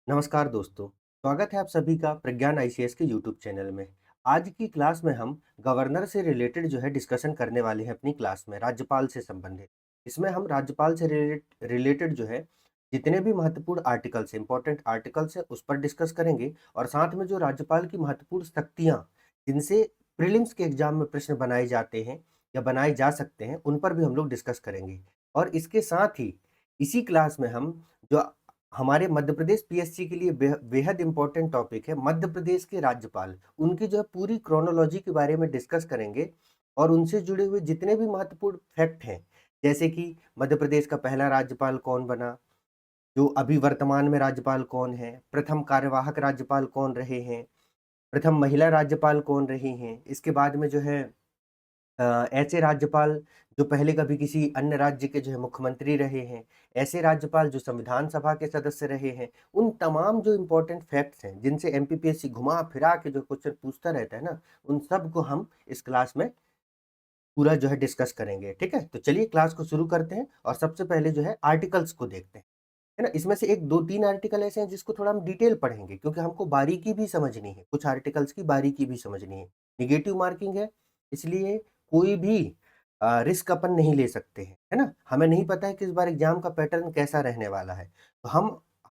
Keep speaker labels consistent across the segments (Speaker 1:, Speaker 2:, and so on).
Speaker 1: नमस्कार दोस्तों, स्वागत है आप सभी का प्रज्ञान आईसीएस के यूट्यूब चैनल में। आज की क्लास में हम गवर्नर से रिलेटेड जो है डिस्कशन करने वाले हैं अपनी क्लास में, राज्यपाल से संबंधित। इसमें हम राज्यपाल से रिलेटेड जो है जितने भी महत्वपूर्ण आर्टिकल्स हैं, इंपॉर्टेंट आर्टिकल्स हैं, उस पर डिस्कस करेंगे और साथ में जो राज्यपाल की महत्वपूर्ण शक्तियाँ, जिनसे प्रीलिम्स के एग्जाम में प्रश्न बनाए जाते हैं या बनाए जा सकते हैं, उन पर भी हम लोग डिस्कस करेंगे। और इसके साथ ही इसी क्लास में हम जो हमारे मध्य प्रदेश पीएससी के लिए बेहद इंपॉर्टेंट टॉपिक है मध्य प्रदेश के राज्यपाल, उनकी जो है पूरी क्रोनोलॉजी के बारे में डिस्कस करेंगे और उनसे जुड़े हुए जितने भी महत्वपूर्ण फैक्ट हैं, जैसे कि मध्य प्रदेश का पहला राज्यपाल कौन बना, जो अभी वर्तमान में राज्यपाल कौन है, प्रथम कार्यवाहक राज्यपाल कौन रहे हैं, प्रथम महिला राज्यपाल कौन रही हैं, इसके बाद में जो है ऐसे राज्यपाल जो पहले कभी किसी अन्य राज्य के जो है मुख्यमंत्री रहे हैं, ऐसे राज्यपाल जो संविधान सभा के सदस्य रहे हैं, उन तमाम जो इम्पोर्टेंट फैक्ट्स हैं, जिनसे एमपीपीएससी घुमा-फिरा के जो क्वेश्चन पूछता रहता है ना, उन सब को हम इस क्लास में पूरा जो है डिस्कस करेंगे, ठीक है? तो चलिए क्लास को शुरू करते हैं और सबसे पहले जो है आर्टिकल्स को देखते हैं, है ना? इसमें से 1, 2, 3 आर्टिकल ऐसे हैं जिसको थोड़ा हम डिटेल पढ़ेंगे क्योंकि हमको बारीकी भी समझनी है, कुछ आर्टिकल्स की बारीकी भी समझनी है। नेगेटिव मार्किंग है, इसलिए कोई भी रिस्क अपन नहीं ले सकते हैं, है ना? हमें नहीं पता है कि इस बार एग्ज़ाम का पैटर्न कैसा रहने वाला है। तो हम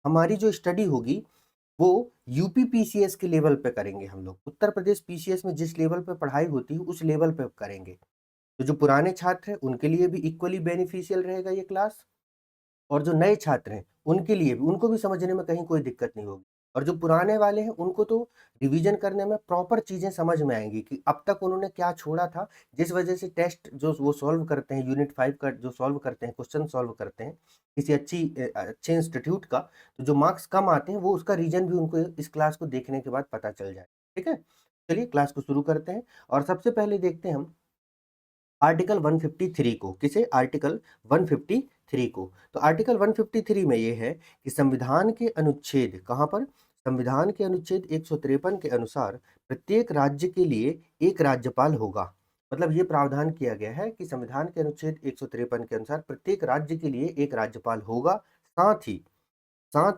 Speaker 1: हमारी जो स्टडी होगी वो यूपी पीसीएस के लेवल पे करेंगे हम लोग। उत्तर प्रदेश पीसीएस में जिस लेवल पे पढ़ाई होती है उस लेवल पे करेंगे। तो जो पुराने छात्र हैं उनके लिए भी इक्वली बेनिफिशियल रहेगा ये क्लास और जो नए छात्र हैं, उनके लिए भी उनको भी समझने में कहीं कोई दिक्कत नहीं होगी और जो पुराने वाले हैं, उनको तो रिवीजन करने में प्रॉपर चीज़ें समझ में आएँगी कि अब तक उन्होंने क्या छोड़ा था, जिस वजह से टेस्ट जो वो सॉल्व करते हैं, यूनिट 5 का जो सॉल्व करते हैं, क्वेश्चन सॉल्व करते हैं, किसी अच्छे इंस्टीट्यूट का, तो जो मार्क्स कम आते हैं, वो उसका रीज़न भी उनको इस क्लास को देखने के बाद पता चल जाए। ठीक है? चलिए क्लास को शुरू करते हैं और सबसे पहले देखते हैं हम आर्टिकल 153 को, किसे? आर्टिकल 153 को। तो आर्टिकल 153 में ये है कि संविधान के अनुच्छेद कहाँ पर? संविधान के अनुच्छेद 153 के अनुसार प्रत्येक राज्य के लिए एक राज्यपाल होगा। मतलब ये प्रावधान किया गया है कि संविधान के अनुच्छेद 153 के अनुसार प्रत्येक राज्य के लिए एक राज्यपाल होगा। साथ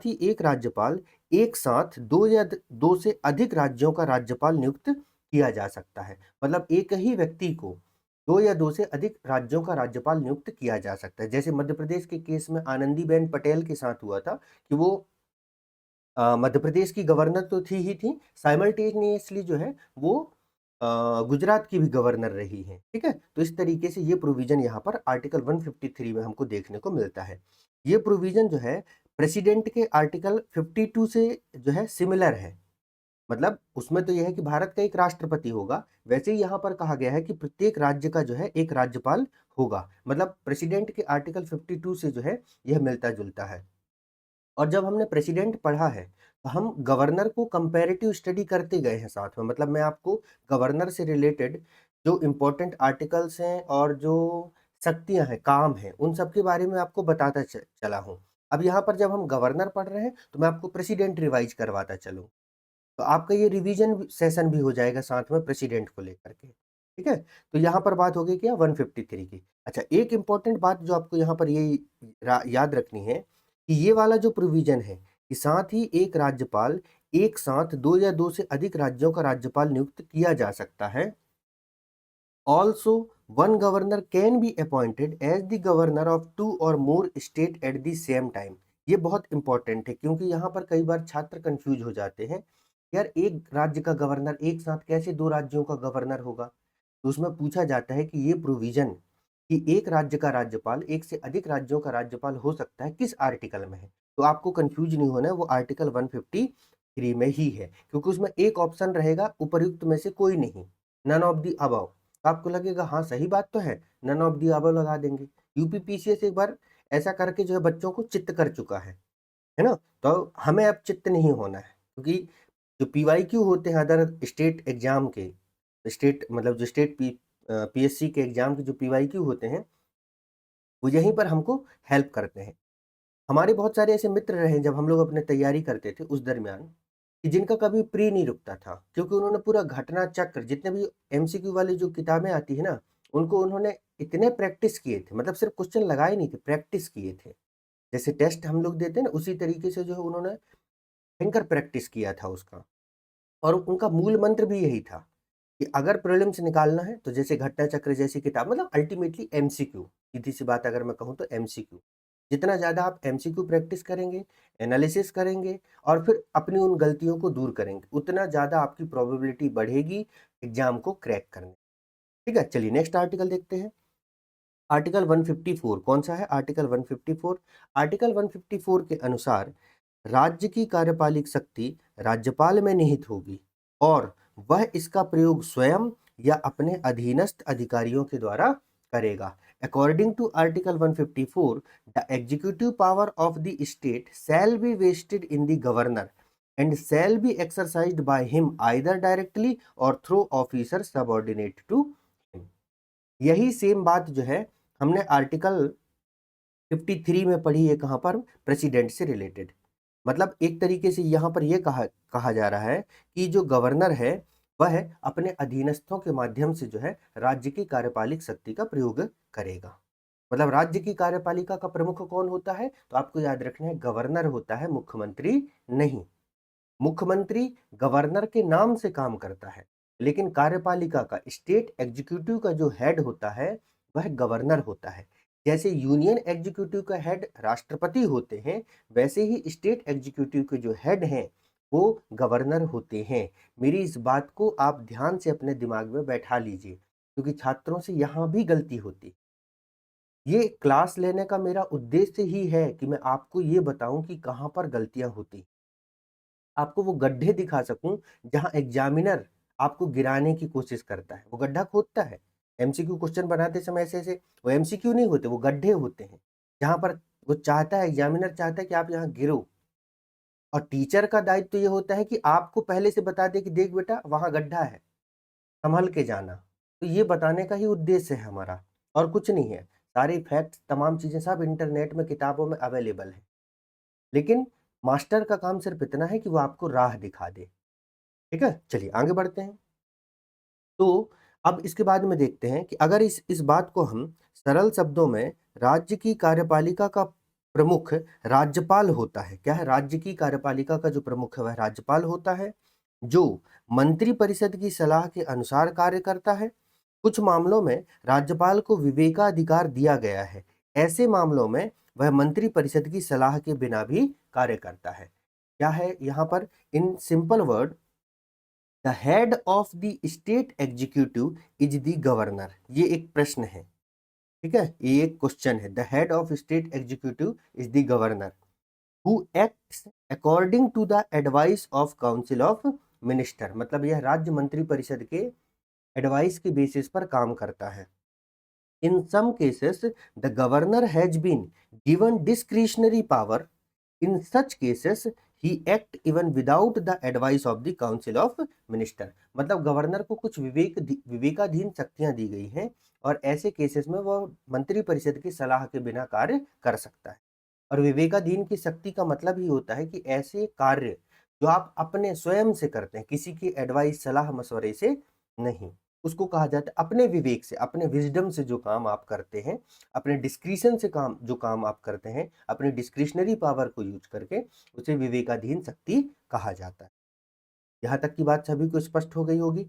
Speaker 1: ही एक राज्यपाल एक साथ 2 या 2 से अधिक राज्यों का राज्यपाल नियुक्त किया जा सकता है। मतलब एक ही व्यक्ति को 2 या 2 से अधिक राज्यों का राज्यपाल नियुक्त किया जा सकता है। जैसे मध्य प्रदेश के केस में आनंदीबेन पटेल के साथ हुआ था कि वो मध्य प्रदेश की गवर्नर तो थी ही थी, साइमल्टेनियसली जो है वो गुजरात की भी गवर्नर रही हैं, ठीक है? तो इस तरीके से ये प्रोविज़न यहाँ पर आर्टिकल 153 में हमको देखने को मिलता है। ये प्रोविज़न जो है प्रेसिडेंट के आर्टिकल 52 से जो है सिमिलर है। मतलब उसमें तो ये है कि भारत का एक राष्ट्रपति होगा, वैसे ही यहाँ पर कहा गया है कि प्रत्येक राज्य का जो है एक राज्यपाल होगा। मतलब प्रेसिडेंट के आर्टिकल 52 से जो है यह मिलता-जुलता है। और जब हमने प्रेसिडेंट पढ़ा है, तो हम गवर्नर को कंपैरेटिव स्टडी करते गए हैं साथ में। मतलब मैं आपको गवर्नर से रिलेटेड जो इम्पोर्टेंट आर्टिकल्स हैं और जो शक्तियाँ हैं, काम हैं, उन सब के बारे में आपको बताता चला हूँ। अब यहाँ पर जब हम गवर्नर पढ़ रहे हैं, तो मैं आपको प्रेसिडेंट रिवाइज़ करवाता चलूँ। तो आपका ये रिवीजन सेशन भी हो जाएगा साथ में प्रेसिडेंट को लेकर के, ठीक है? तो यहाँ पर बात हो गई क्या 153 की। अच्छा, एक इम्पोर्टेंट बात जो आपको यहाँ पर ये याद रखनी है कि ये वाला जो प्रोविज़न है कि साथ ही एक राज्यपाल एक साथ 2 या 2 से अधिक राज्यों का राज्यपाल नियुक्त किया जा सकता है। Also one governor can be appointed as the governor of 2 और more state at the same time. ये बहुत इम्पोर्टेंट है क्योंकि यहाँ पर कई बार छात्र कन्फ्यूज़ हो जाते हैं। यार एक राज्य का गवर्नर एक साथ कैसे 2 राज्यों का गवर्नर होगा? तो उसमें पूछा जाता है कि ये प्रोविज़न कि एक राज्य का राज्यपाल एक से अधिक राज्यों का राज्यपाल हो सकता है, किस आर्टिकल में है? तो आपको कन्फ्यूज़ नहीं होना है, वो आर्टिकल 153 में ही है क्योंकि उसमें एक ऑप्शन रहेगा उपर्युक्त में से कोई नहीं, नन ऑफ द अबव। तो आपको लगेगा हाँ, सही बात तो है, नन ऑफ द अबव लगा देंगे। यूपी पीसीएस एक बार ऐसा करके जो है बच्चों को चित्त कर चुका है ना? तो हमें अब चित्त नहीं होना है क्योंकि जो पीवाईक्यू होते हैं अदर स्टेट एग्ज़ाम के, स्टेट मतलब जो पीएससी के एग्ज़ाम के जो पीवाईक्यू होते हैं, वो यहीं पर हमको हेल्प करते हैं। हमारे बहुत सारे ऐसे मित्र रहे जब हम लोग अपने तैयारी करते थे उस दरमियान, कि जिनका कभी प्री नहीं रुकता था क्योंकि उन्होंने पूरा घटना चक्र जितने भी एमसीक्यू वाली जो किताबें आती है ना, उनको उन्होंने इतने प्रैक्टिस किए थे, मतलब सिर्फ क्वेश्चन लगाए नहीं थे, प्रैक्टिस किए थे। जैसे टेस्ट हम लोग देते हैं ना, उसी तरीके से जो है उन्होंने भयंकर प्रैक्टिस किया था उसका, और उनका मूल मंत्र भी यही था कि अगर प्रीलिम्स निकालना है तो जैसे घटना चक्र जैसी किताब, मतलब अल्टीमेटली एमसीक्यू, सीधी सी बात अगर मैं कहूँ तो एमसीक्यू, जितना ज़्यादा आप एमसीक्यू प्रैक्टिस करेंगे, एनालिसिस करेंगे और फिर अपनी उन गलतियों को दूर करेंगे, उतना ज़्यादा आपकी प्रोबेबिलिटी बढ़ेगी एग्जाम को क्रैक करने। ठीक है, चलिए नेक्स्ट आर्टिकल देखते हैं। आर्टिकल 154 कौन सा है? आर्टिकल 154। आर्टिकल 154 के अनुसार राज्य की कार्यपालिक शक्ति राज्यपाल में निहित होगी और वह इसका प्रयोग स्वयं या अपने अधीनस्थ अधिकारियों के द्वारा करेगा। According to article 154, the executive power of the state shall be vested in the governor and shall be exercised by him either directly or through officer subordinate to him. यही सेम बात जो है हमने आर्टिकल 53 में पढ़ी है, कहाँ पर? प्रेसिडेंट से रिलेटेड। मतलब एक तरीके से यहाँ पर यह कहा कहा जा रहा है कि जो गवर्नर है वह अपने अधीनस्थों के माध्यम से जो है राज्य की कार्यपालिक शक्ति का प्रयोग करेगा। मतलब राज्य की कार्यपालिका का प्रमुख कौन होता है? तो आपको याद रखना है गवर्नर होता है, मुख्यमंत्री नहीं। मुख्यमंत्री गवर्नर के नाम से काम करता है, लेकिन कार्यपालिका का, स्टेट एग्जीक्यूटिव का जो हेड होता है वह गवर्नर होता है। जैसे यूनियन एग्जीक्यूटिव का हेड राष्ट्रपति होते हैं, वैसे ही स्टेट एग्जीक्यूटिव के जो हेड हैं वो गवर्नर होते हैं। मेरी इस बात को आप ध्यान से अपने दिमाग में बैठा लीजिए, क्योंकि छात्रों से यहाँ भी गलती होती। ये क्लास लेने का मेरा उद्देश्य ही है कि मैं आपको ये बताऊं कि कहाँ पर गलतियां होती, आपको वो गड्ढे दिखा सकूं जहां एग्जामिनर आपको गिराने की कोशिश करता है। वो गड्ढा खोदता है, एमसीक्यू क्वेश्चन बनाते समय ऐसे ऐसे, वो एमसीक्यू नहीं होते, वो गड्ढे होते हैं जहां पर वो चाहता है, एग्जामिनर चाहता है कि आप यहाँ गिरो। और टीचर का दायित्व तो ये होता है कि आपको पहले से बता दे कि देख बेटा वहां गड्ढा है, संभल के जाना। तो ये बताने का ही उद्देश्य है हमारा, और कुछ नहीं है। सारे फैक्ट्स, तमाम चीजें सब इंटरनेट में, किताबों में अवेलेबल है। लेकिन मास्टर का काम सिर्फ इतना है कि वो आपको राह दिखा दे। ठीक है, चलिए आगे बढ़ते हैं। तो अब इसके बाद में देखते हैं कि अगर इस बात को हम सरल शब्दों में, राज्य की कार्यपालिका का प्रमुख राज्यपाल होता है। क्या है? राज्य की कार्यपालिका का जो प्रमुख है वह राज्यपाल होता है, जो मंत्रिपरिषद की सलाह के अनुसार कार्य करता है। कुछ मामलों में राज्यपाल को विवेकाधिकार दिया गया है, ऐसे मामलों में वह मंत्रिपरिषद की सलाह के बिना भी कार्य करता है। क्या है यहाँ पर? In simple word, the head of the state executive is the governor. ये एक प्रश्न है, ठीक है, ये एक क्वेश्चन है। The head of state executive is the governor who acts according to the advice of council of minister. मतलब यह राज्य मंत्री परिषद के एडवाइस के बेसिस पर काम करता है। In some cases, the governor has been given discretionary power. In such cases, he act even without the advice of the council of minister. मतलब गवर्नर को कुछ विवेकाधीन शक्तियां दी गई हैं, और ऐसे केसेस में वह मंत्री परिषद की सलाह के बिना कार्य कर सकता है। और विवेकाधीन की शक्ति का मतलब ही होता है कि ऐसे कार्य जो आप अपने स्वयं से करते हैं, किसी की एडवाइस, सलाह मशवरे से नहीं, उसको कहा जाता है अपने विवेक से, अपने विजडम से जो काम आप करते हैं, अपने डिस्क्रिशन से जो काम आप करते हैं, अपने डिस्क्रिशनरी पावर को यूज करके, उसे विवेकाधीन शक्ति कहा जाता है। यहाँ तक की बात सभी को स्पष्ट हो गई होगी।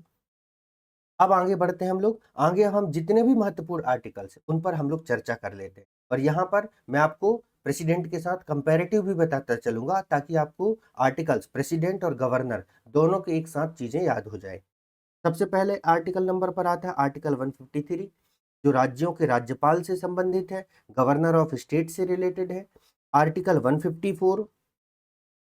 Speaker 1: अब आगे बढ़ते हैं हम लोग। आगे हम जितने भी महत्वपूर्ण आर्टिकल्स हैं उन पर हम लोग चर्चा कर लेते हैं, और यहाँ पर मैं आपको प्रेसिडेंट के साथ कंपैरेटिव भी बताता चलूंगा, ताकि आपको आर्टिकल्स, प्रेसिडेंट और गवर्नर दोनों के एक साथ चीजें याद हो जाए। सबसे पहले आर्टिकल नंबर पर आता है आर्टिकल 153, जो राज्यों के राज्यपाल से संबंधित है, गवर्नर ऑफ स्टेट से रिलेटेड है। आर्टिकल 154,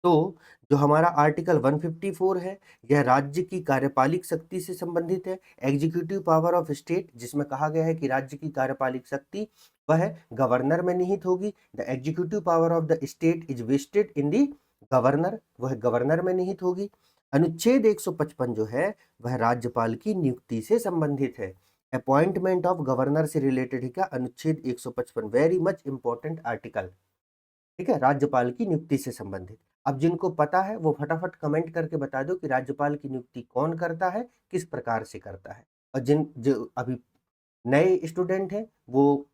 Speaker 1: तो जो हमारा आर्टिकल 154 है, यह राज्य की कार्यपालिक शक्ति से संबंधित है, एग्जीक्यूटिव पावर ऑफ स्टेट, जिसमें कहा गया है कि राज्य की कार्यपालिक शक्ति वह गवर्नर में निहित होगी। The executive power of the state is vested in the governor, वह गवर्नर में निहित होगी। अनुच्छेद 155 जो है वह राज्यपाल की नियुक्ति से संबंधित है। अपॉइंटमेंट ऑफ गवर्नर से रिलेटेड है क्या? अनुच्छेद 155, वेरी मच इंपॉर्टेंट आर्टिकल। ठीक है, राज्यपाल की नियुक्ति से संबंधित। अब जिनको पता है वो फटाफट कमेंट करके बता दो कि राज्यपाल की नियुक्ति कौन करता है, किस प्रकार से करता है। और जिन जो अभी नए स्टूडेंट हैं वो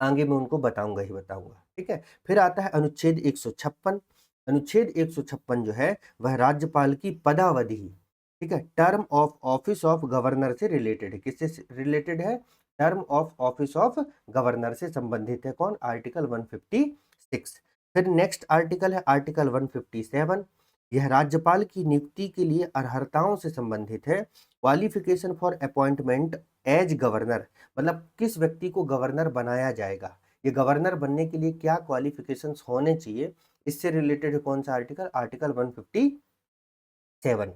Speaker 1: आगे मैं उनको बताऊंगा ही बताऊंगा। ठीक है, फिर आता है अनुच्छेद 156, अनुच्छेद 156 जो है वह राज्यपाल की पदावधि, ठीक है, term of office of governor से रिलेटेड है। किससे रिलेटेड है? Term of office of governor से संबंधित है। कौन? आर्टिकल 156। फिर नेक्स्ट आर्टिकल है आर्टिकल 157। यह राज्यपाल की नियुक्ति के लिए अर्हताओं से संबंधित है। Qualification for appointment as governor, मतलब किस व्यक्ति को गवर्नर बनाया जाएगा, ये गवर्नर बनने के लिए क्या क्वालिफिकेशंस होने चाहिए, इससे रिलेटेड है कौन सा आर्टिकल? आर्टिकल 157।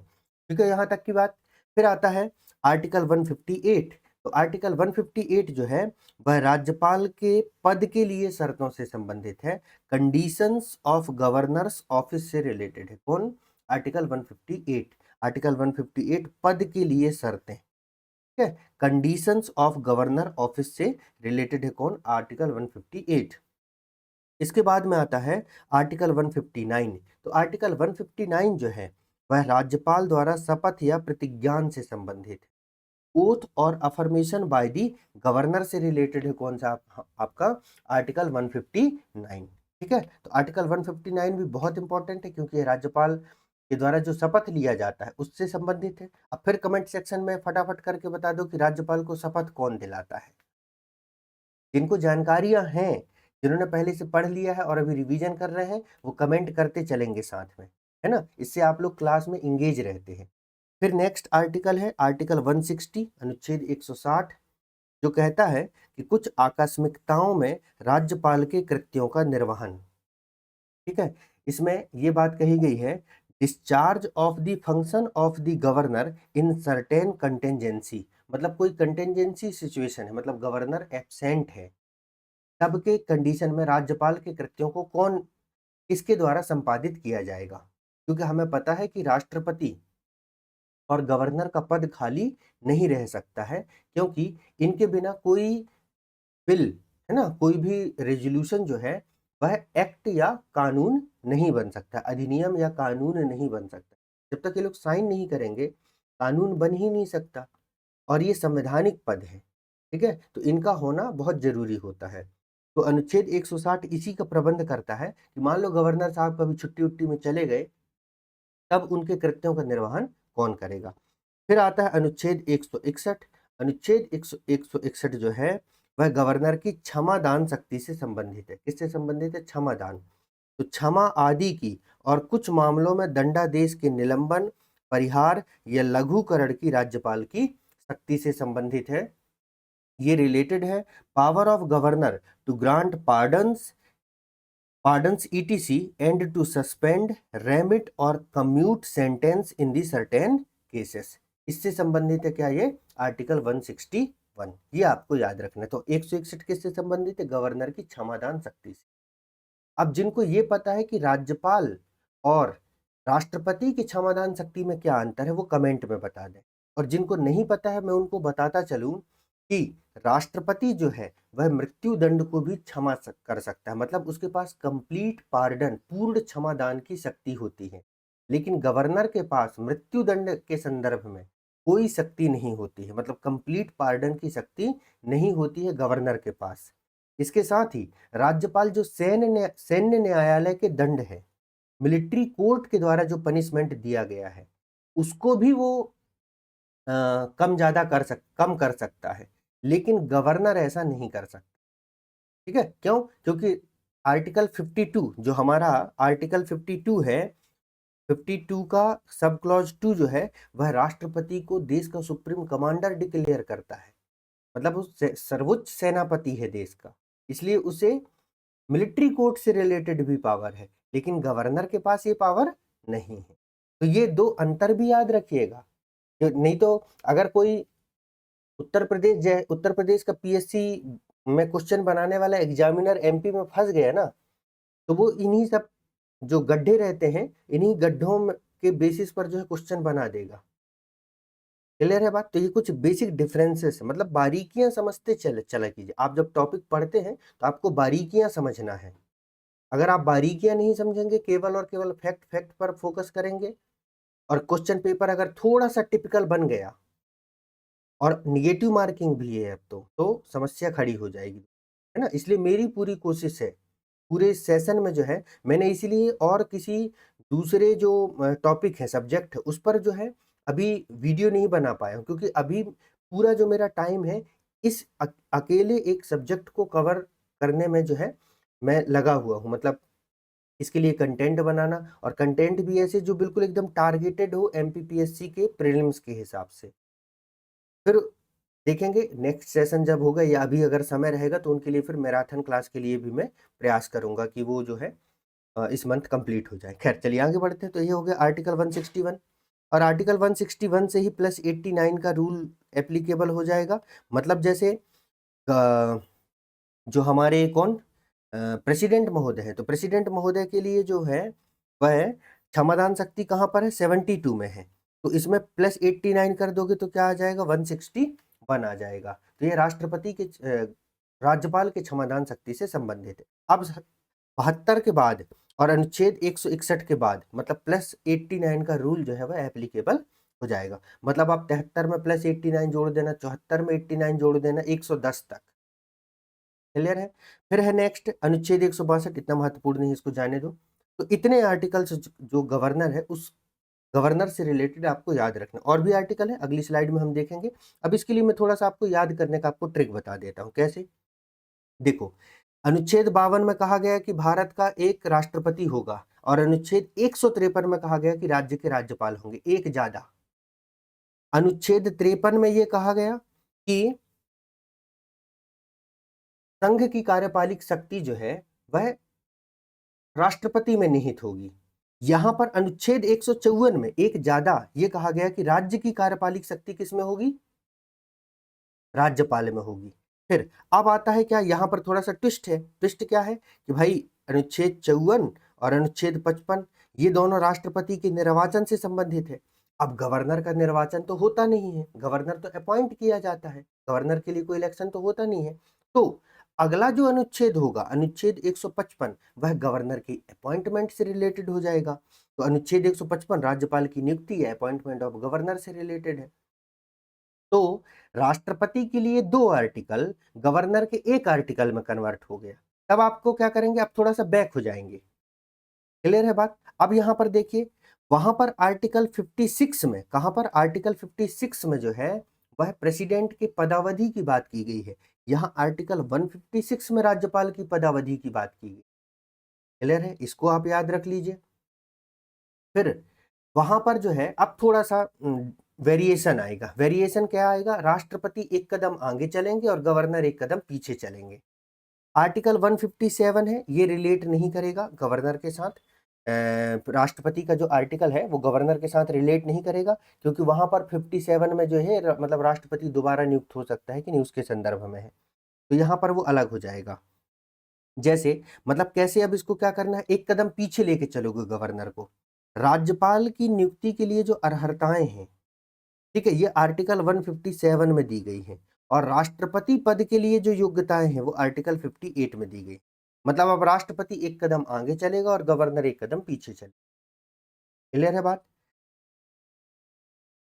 Speaker 1: ठीक है, यहां तक की बात। फिर आता है आर्टिकल 158। तो आर्टिकल 158 जो है वह राज्यपाल के पद के लिए शर्तों से संबंधित है। कंडीशंस ऑफ गवर्नर्स ऑफिस से रिलेटेड है। कौन? आर्टिकल 158। आर्टिकल 158 पद के लिए शर्तें, ठीक है, कंडीशंस ऑफ गवर्नर ऑफिस से रिलेटेड है। कौन? आर्टिकल 158। इसके बाद में आता है आर्टिकल 159। तो आर्टिकल 159 जो है वह राज्यपाल द्वारा शपथ या प्रतिज्ञान से संबंधित है। ओथ और अफर्मेशन बाय दी गवर्नर से रिलेटेड है। कौन सा आपका? आर्टिकल 159। ठीक है, तो आर्टिकल 159 भी बहुत इंपॉर्टेंट है क्योंकि राज्यपाल के द्वारा जो शपथ लिया जाता है उससे संबंधित है। अब फिर कमेंट सेक्शन में फटाफट करके बता दो कि राज्यपाल को शपथ कौन दिलाता है। जिनको जानकारियां हैं, जिन्होंने पहले से पढ़ लिया है और अभी रिवीजन कर रहे हैं, वो कमेंट करते चलेंगे साथ में, है ना, इससे आप लोग क्लास में इंगेज रहते हैं। फिर नेक्स्ट आर्टिकल है आर्टिकल 160, अनुच्छेद 160, जो कहता है कि कुछ आकस्मिकताओं में राज्यपाल के कृत्यों का निर्वहन, ठीक है, इसमें ये बात कही गई है, discharge of the function of the governor in certain contingency, मतलब कोई कंटेंजेंसी सिचुएशन है, मतलब गवर्नर एब्सेंट है, तब के कंडीशन में राज्यपाल के कृत्यों को कौन, किसके द्वारा संपादित किया जाएगा। क्योंकि हमें पता है कि राष्ट्रपति और गवर्नर का पद खाली नहीं रह सकता है, क्योंकि इनके बिना कोई बिल, है ना, कोई भी रेजोल्यूशन जो है वह एक्ट या कानून नहीं बन सकता, अधिनियम या कानून नहीं बन सकता। जब तक ये लोग साइन नहीं करेंगे कानून बन ही नहीं सकता, और ये संवैधानिक पद है, ठीक है, तो इनका होना बहुत जरूरी होता है। तो अनुच्छेद 160 इसी का प्रबंध करता है कि मान लो गवर्नर साहब कभी छुट्टी उट्टी में चले गए, तब उनके कृत्यों का निर्वहन कौन करेगा। फिर आता है अनुच्छेद 161। अनुच्छेद 161 जो है वह गवर्नर की क्षमा दान शक्ति से संबंधित है। किससे संबंधित है? क्षमा दान। तो क्षमा आदि की और कुछ मामलों में दंडादेश के निलंबन, परिहार या लघुकरण की राज्यपाल की शक्ति से संबंधित है। ये रिलेटेड है power of governor to grant pardons etc and to suspend, remit और commute sentence in the certain cases। इससे संबंधित है क्या? ये आर्टिकल 161, ये आपको याद रखना है। तो 161 किससे संबंधित है? गवर्नर की क्षमादान शक्ति से। अब जिनको ये पता है कि राज्यपाल और राष्ट्रपति की क्षमादान शक्ति में क्या अंतर है, वो कमेंट में बता दें। और जिनको नहीं पता है मैं उनको बताता चलूं कि राष्ट्रपति जो है वह मृत्यु दंड को भी कर सकता है, मतलब उसके पास कंप्लीट पार्डन, पूर्ण क्षमादान की शक्ति होती है। लेकिन गवर्नर के पास मृत्यु दंड के संदर्भ में कोई शक्ति नहीं होती है, मतलब कंप्लीट पार्डन की शक्ति नहीं होती है गवर्नर के पास। इसके साथ ही राज्यपाल जो सैन्य न्यायालय के दंड है, मिलिट्री कोर्ट के द्वारा जो पनिशमेंट दिया गया है, उसको भी वो कम कर सकता है, लेकिन गवर्नर ऐसा नहीं कर सकता। ठीक है, क्यों? क्योंकि आर्टिकल 52 जो हमारा आर्टिकल 52 है, 52 का सब क्लॉज 2 जो है वह राष्ट्रपति को देश का सुप्रीम कमांडर डिक्लेयर करता है, मतलब उस सर्वोच्च सेनापति है देश का, इसलिए उसे मिलिट्री कोर्ट से रिलेटेड भी पावर है, लेकिन गवर्नर के पास ये पावर नहीं है। तो ये दो अंतर भी याद रखिएगा, नहीं तो अगर कोई उत्तर प्रदेश का पीएससी में क्वेश्चन बनाने वाला एग्जामिनर एमपी में फंस गया ना, तो वो इन्हीं सब जो गड्ढे रहते हैं, इन्हीं गड्ढों के बेसिस पर जो है क्वेश्चन बना देगा। क्लियर है बात? तो ये कुछ बेसिक डिफरेंसेस, मतलब बारीकियां समझते चला कीजिए। आप जब टॉपिक पढ़ते हैं तो आपको बारीकियां समझना है। अगर आप बारीकियां नहीं समझेंगे, केवल और केवल फैक्ट फैक्ट पर फोकस करेंगे, और क्वेश्चन पेपर अगर थोड़ा सा टिपिकल बन गया और निगेटिव मार्किंग भी है अब तो समस्या खड़ी हो जाएगी, है ना। इसलिए मेरी पूरी कोशिश है पूरे सेशन में जो है मैंने इसीलिए और किसी दूसरे जो टॉपिक है, सब्जेक्ट है, उस पर जो है अभी वीडियो नहीं बना पाया हूँ, क्योंकि अभी पूरा जो मेरा टाइम है इस अकेले एक सब्जेक्ट को कवर करने में जो है मैं लगा हुआ हूँ। मतलब इसके लिए कंटेंट बनाना, और कंटेंट भी ऐसे जो बिल्कुल एकदम टारगेटेड हो एमपीपीएससी के प्रीलिम्स के हिसाब से। फिर देखेंगे नेक्स्ट सेशन जब होगा या अभी अगर समय रहेगा तो उनके लिए फिर मैराथन क्लास के लिए भी मैं प्रयास करूंगा कि वो जो है इस मंथ कंप्लीट हो जाए। खैर चलिए आगे बढ़ते हैं। तो ये हो गया आर्टिकल 161, और आर्टिकल 161 से ही प्लस 89 का रूल एप्लीकेबल हो जाएगा। मतलब जैसे जो हमारे कौन प्रेसिडेंट महोदय है, तो प्रेसिडेंट महोदय के लिए जो है वह क्षमादान शक्ति कहाँ पर है, 72 में है। तो इसमें प्लस 89 कर दोगे तो क्या आ जाएगा, 161 आ जाएगा। तो ये राष्ट्रपति के राज्यपाल के क्षमादान शक्ति से संबंधित है। अब 72 के बाद और अनुच्छेद 161 के बाद मतलब प्लस 89 का रूल जो है वह एप्लीकेबल हो जाएगा। मतलब आप 73 में प्लस 89 जोड़ देना, 74 में 89 जोड़ देना, 110 तक। क्लियर है। फिर है नेक्स्ट अनुच्छेद 162, इतना महत्वपूर्ण नहीं, इसको जाने दो। तो इतने आर्टिकल्स जो गवर्नर है उस गवर्नर से रिलेटेड आपको याद रखना। और भी आर्टिकल है, अगली स्लाइड में हम देखेंगे। अब इसके लिए मैं थोड़ा सा आपको याद करने का आपको ट्रिक बता देता हूँ। कैसे, देखो अनुच्छेद 52 में कहा गया कि भारत का एक राष्ट्रपति होगा, और अनुच्छेद 153 में कहा गया कि राज्य के राज्यपाल होंगे, एक ज्यादा। अनुच्छेद 53 में यह कहा गया कि संघ की कार्यपालिक शक्ति जो है वह राष्ट्रपति में निहित होगी। यहां पर अनुच्छेद 154 में एक ज्यादा ये कहा गया कि राज्य की कार्यपालिक शक्ति किसमें होगी, राज्यपाल में होगी। फिर अब आता है क्या, यहां पर थोड़ा सा ट्विस्ट है। ट्विस्ट क्या है कि भाई अनुच्छेद 54 और अनुच्छेद 55 ये दोनों राष्ट्रपति के निर्वाचन से संबंधित है। अब गवर्नर का निर्वाचन तो होता नहीं है, गवर्नर तो अपॉइंट किया जाता है, गवर्नर के लिए कोई इलेक्शन तो होता नहीं है। तो अगला जो अनुच्छेद होगा, अनुच्छेद 155, वह गवर्नर की अपॉइंटमेंट से रिलेटेड हो जाएगा। तो अनुच्छेद 155 राज्यपाल की नियुक्ति या अपॉइंटमेंट ऑफ गवर्नर से रिलेटेड है। तो राष्ट्रपति के लिए 2 आर्टिकल गवर्नर के 1 आर्टिकल में कन्वर्ट हो गया। तब आपको क्या करेंगे, आप थोड़ा सा बैक हो जाएंगे। क्लियर है बात। अब यहां पर देखिए, वहां पर आर्टिकल 56 में, कहां पर आर्टिकल 56 में जो है वह प्रेसिडेंट की पदावधि की बात की गई है। यहां आर्टिकल 156 में राज्यपाल की पदावधि की बात की गई। क्लियर है, इसको आप याद रख लीजिए। फिर वहां पर जो है अब थोड़ा सा वेरिएशन आएगा। वेरिएशन क्या आएगा, राष्ट्रपति एक कदम आगे चलेंगे और गवर्नर एक कदम पीछे चलेंगे। आर्टिकल 157 है, ये रिलेट नहीं करेगा गवर्नर के साथ। राष्ट्रपति का जो आर्टिकल है वो गवर्नर के साथ रिलेट नहीं करेगा, क्योंकि वहां पर 57 में जो है मतलब राष्ट्रपति दोबारा नियुक्त हो सकता है कि नहीं उसके संदर्भ में है। तो यहाँ पर वो अलग हो जाएगा। जैसे मतलब कैसे, अब इसको क्या करना है, एक कदम पीछे लेके चलोगे गवर्नर को। राज्यपाल की नियुक्ति के लिए जो अर्हताएं हैं, ठीक है, ये आर्टिकल 157 में दी गई है। और राष्ट्रपति पद के लिए जो योग्यताएं हैं वो आर्टिकल 58 में दी गई। मतलब अब राष्ट्रपति एक कदम आगे चलेगा और गवर्नर एक कदम पीछे चलेगा। क्लियर है बात।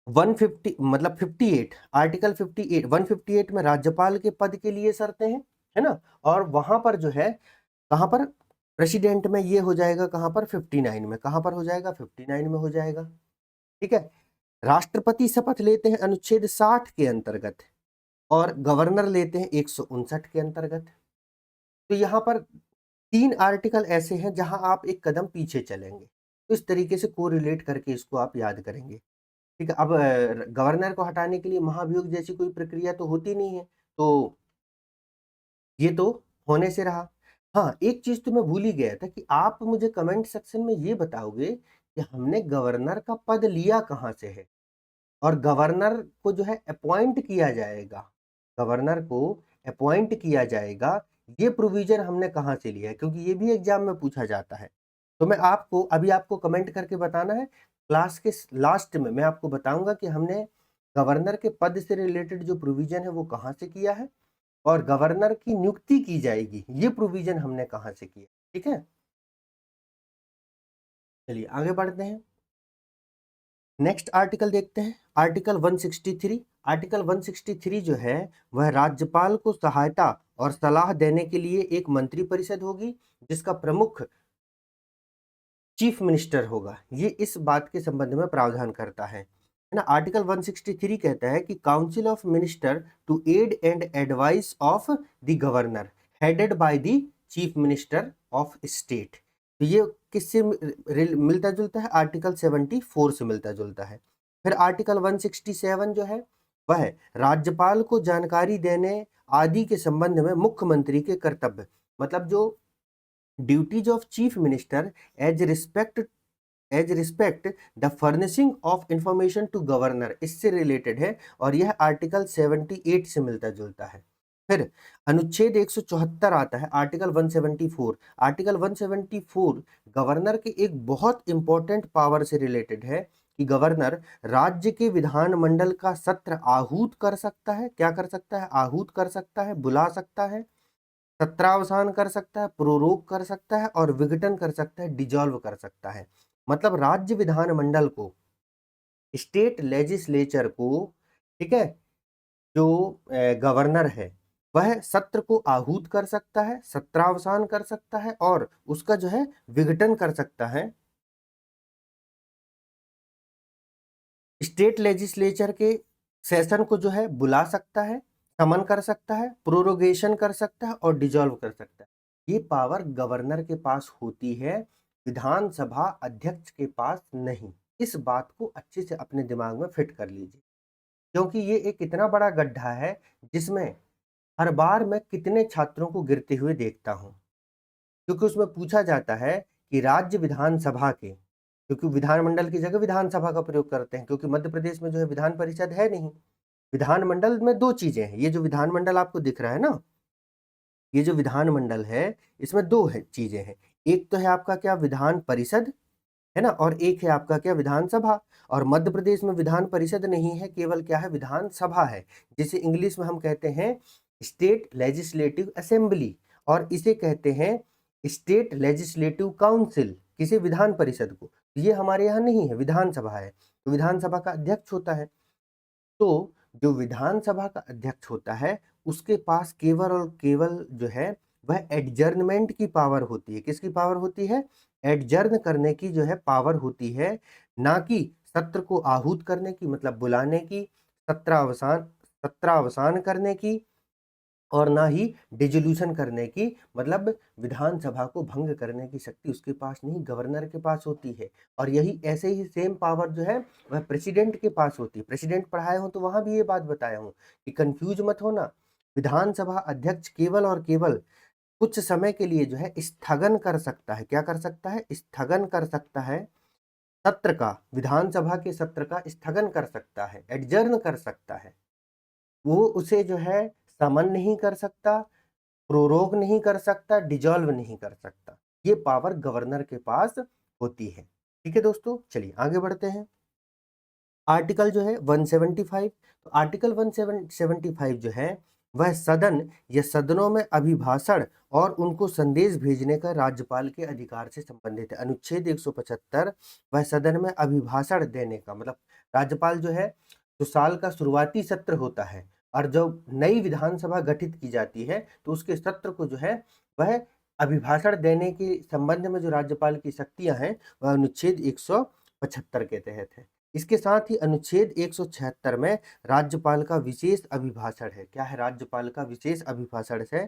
Speaker 1: 150 मतलब 58, आर्टिकल 58, 158 में राज्यपाल के पद के लिए शर्तें हैं, है ना। और वहां पर जो है कहां पर, प्रेसिडेंट में ये हो जाएगा कहां पर, 59 में। कहां पर हो जाएगा, 59 में हो जाएगा। ठीक है। राष्ट्रपति शपथ लेते हैं अनुच्छेद 60 के अंतर्गत, और गवर्नर लेते हैं 159 के अंतर्गत। तो यहाँ पर 3 आर्टिकल ऐसे हैं जहां आप एक कदम पीछे चलेंगे। तो इस तरीके से कोरिलेट करके इसको आप याद करेंगे। ठीक है। अब गवर्नर को हटाने के लिए महाभियोग जैसी कोई प्रक्रिया तो होती नहीं है, तो ये तो होने से रहा। हाँ, एक चीज तो मैं भूल ही गया था कि आप मुझे कमेंट सेक्शन में ये बताओगे कि हमने गवर्नर का पद लिया कहाँ से है, और गवर्नर को जो है अपॉइंट किया जाएगा, गवर्नर को अपॉइंट किया जाएगा, ये प्रोविजन हमने कहाँ से लिया है, क्योंकि ये भी एग्जाम में पूछा जाता है। तो मैं आपको अभी आपको कमेंट करके बताना है। क्लास के लास्ट में मैं आपको बताऊंगा कि हमने गवर्नर के पद से रिलेटेड जो प्रोविजन है वो कहाँ से किया है, और गवर्नर की नियुक्ति की जाएगी ये प्रोविजन हमने कहाँ से किया। ठीक है, चलिए आगे बढ़ते हैं। नेक्स्ट आर्टिकल देखते हैं, आर्टिकल 163। आर्टिकल 163 जो है वह राज्यपाल को सहायता और सलाह देने के लिए एक मंत्री परिषद होगी जिसका प्रमुख चीफ मिनिस्टर होगा। ये इस बात के संबंध में प्रावधान करता है ना। आर्टिकल 163 कहता है कि council of minister to aid and advice of the governor headed by the chief minister of state. तो ये किससे मिलता जुलता है? आर्टिकल 74 से मिलता जुलता है। फिर आर्टिकल 167 जो है वह राज्यपाल को जानकारी देने आदि के संबंध में मुख्यमंत्री के कर्तव्य, मतलब जो duties of chief minister as respect the furnishing of information to governor, इससे रिलेटेड है और यह आर्टिकल 78 से मिलता जुलता है। फिर अनुच्छेद 174 आता है, आर्टिकल 174। आर्टिकल 174 गवर्नर के एक बहुत इंपॉर्टेंट पावर से रिलेटेड है कि गवर्नर राज्य के विधानमंडल का सत्र आहूत कर सकता है। क्या कर सकता है? आहूत कर सकता है, बुला सकता है, सत्रावसान कर सकता है, प्रोरोग कर सकता है और विघटन कर सकता है, डिजॉल्व कर सकता है। मतलब राज्य विधानमंडल को, स्टेट लेजिस्लेचर को, ठीक है, जो गवर्नर है वह सत्र को आहूत कर सकता है, सत्रावसान कर सकता है और उसका जो है विघटन कर सकता है। स्टेट लेजिस्लेचर के सेशन को जो है बुला सकता है, समन कर सकता है, प्रोरोगेशन कर सकता है और डिजॉल्व कर सकता है। ये पावर गवर्नर के पास होती है, विधानसभा अध्यक्ष के पास नहीं। इस बात को अच्छे से अपने दिमाग में फिट कर लीजिए, क्योंकि ये एक इतना बड़ा गड्ढा है जिसमें हर बार मैं कितने छात्रों को गिरते हुए देखता हूँ। क्योंकि उसमें पूछा जाता है कि राज्य विधानसभा के, क्योंकि विधानमंडल की जगह विधानसभा का प्रयोग करते हैं, क्योंकि मध्य प्रदेश में जो है विधान परिषद है नहीं। विधानमंडल में दो चीजें हैं, ये जो विधानमंडल आपको दिख रहा है ना, ये जो विधानमंडल है इसमें दो है चीजें हैं। एक तो है आपका क्या, विधान परिषद, है ना, और एक है आपका क्या, विधानसभा। और मध्य प्रदेश में विधान परिषद नहीं है, केवल क्या है, विधानसभा है, जिसे इंग्लिश में हम कहते हैं स्टेट लेजिस्लेटिव असेंबली, और इसे कहते हैं स्टेट लेजिस्लेटिव काउंसिल, किसी विधान परिषद को। ये हमारे यहाँ नहीं है, विधानसभा है, तो विधानसभा का अध्यक्ष होता है। तो जो विधानसभा का अध्यक्ष होता है उसके पास केवल और केवल जो है वह एडजर्नमेंट की पावर होती है। किसकी पावर होती है? एडजर्न करने की जो है पावर होती है, ना कि सत्र को आहूत करने की, मतलब बुलाने की, सत्रावसान करने की, और ना ही डिजोल्यूशन करने की, मतलब विधानसभा को भंग करने की शक्ति उसके पास नहीं, गवर्नर के पास होती है। और यही ऐसे ही सेम पावर जो है वह प्रेसिडेंट के पास होती है। प्रेसिडेंट पढ़ाए हो तो वहां भी ये बात बताया हूं कि कंफ्यूज मत होना। विधानसभा अध्यक्ष केवल और केवल कुछ समय के लिए जो है स्थगन कर सकता है। क्या कर सकता है? स्थगन कर सकता है, सत्र का, विधानसभा के सत्र का स्थगन कर सकता है, एडजर्न कर सकता है। वो उसे जो है समन नहीं कर सकता, प्रोरोग नहीं कर सकता, डिजॉल्व नहीं कर सकता। ये पावर गवर्नर के पास होती है। ठीक है दोस्तों, चलिए आगे बढ़ते हैं। आर्टिकल जो है 175, तो आर्टिकल 175 जो है वह सदन या सदनों में अभिभाषण और उनको संदेश भेजने का राज्यपाल के अधिकार से संबंधित है। अनुच्छेद 175 वह सदन में अभिभाषण देने का, मतलब राज्यपाल जो है, तो साल का शुरुआती सत्र होता है और जब नई विधानसभा गठित की जाती है तो उसके सत्र को जो है वह अभिभाषण देने के संबंध में जो राज्यपाल की शक्तियां हैं वह अनुच्छेद 175 के तहत है। इसके साथ ही अनुच्छेद 176 में राज्यपाल का विशेष अभिभाषण है। क्या है? राज्यपाल का विशेष अभिभाषण है,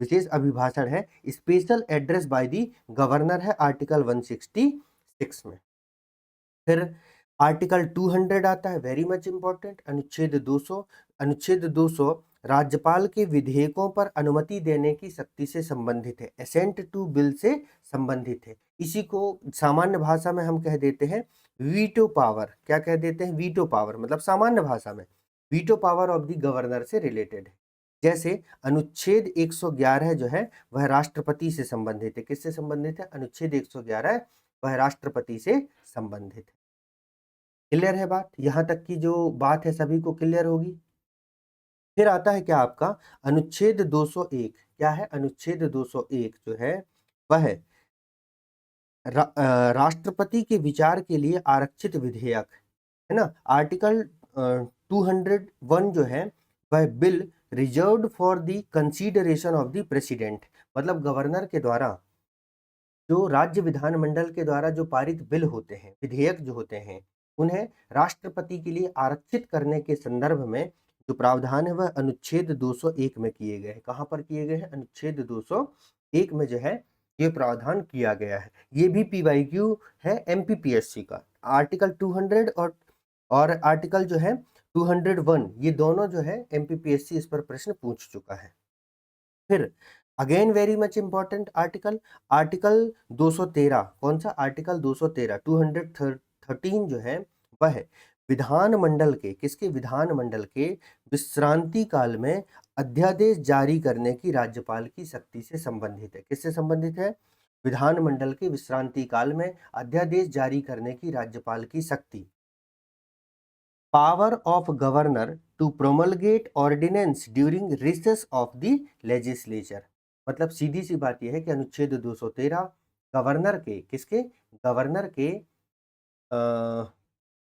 Speaker 1: विशेष अभिभाषण है, special address by the governor है, आर्टिकल 166 में। फिर आर्टिकल 200 आता है, वेरी मच इंपॉर्टेंट, अनुच्छेद 200। अनुच्छेद 200 राज्यपाल के विधेयकों पर अनुमति देने की शक्ति से संबंधित है, असेंट टू बिल से संबंधित है। इसी को सामान्य भाषा में हम कह देते हैं वीटो पावर। क्या कह देते हैं? वीटो पावर, मतलब सामान्य भाषा में veto power of the governor से रिलेटेड है। जैसे अनुच्छेद 111 जो है वह राष्ट्रपति से संबंधित है। किससे संबंधित है? अनुच्छेद 111 वह राष्ट्रपति से संबंधित है। क्लियर है बात? यहां तक की जो बात है सभी को क्लियर होगी। फिर आता है क्या आपका अनुच्छेद 201। क्या है? अनुच्छेद 201 जो है वह राष्ट्रपति के विचार के लिए आरक्षित विधेयक, है ना। आर्टिकल 201 जो है वह bill reserved for the consideration of the president, मतलब गवर्नर के द्वारा जो राज्य विधानमंडल के द्वारा जो पारित बिल होते हैं, विधेयक जो होते हैं, उन्हें राष्ट्रपति के लिए आरक्षित करने के संदर्भ में जो प्रावधान है वह अनुच्छेद 201 में किए गए हैं। कहाँ पर किए गए हैं? अनुच्छेद 201 में जो है ये प्रावधान किया गया है। ये भी PYQ है MPPSC का। आर्टिकल 200 और आर्टिकल जो है 201, ये दोनों जो है MPPSC इस पर प्रश्न पूछ चुका है। फिर again very much important article, article 213, कौन सा? आर्टिकल 213, 213 जो है वह विधानमंडल के, किसके? विधानमंडल के विश्रांति काल में अध्यादेश जारी करने की राज्यपाल की शक्ति से संबंधित है। किससे संबंधित है? विधानमंडल के विश्रांति काल में अध्यादेश जारी करने की राज्यपाल की शक्ति। Power of governor to promulgate ordinance during recess of the legislature, मतलब सीधी सी बात यह है कि अनुच्छेद 213 गवर्नर के, किसके? गवर्नर के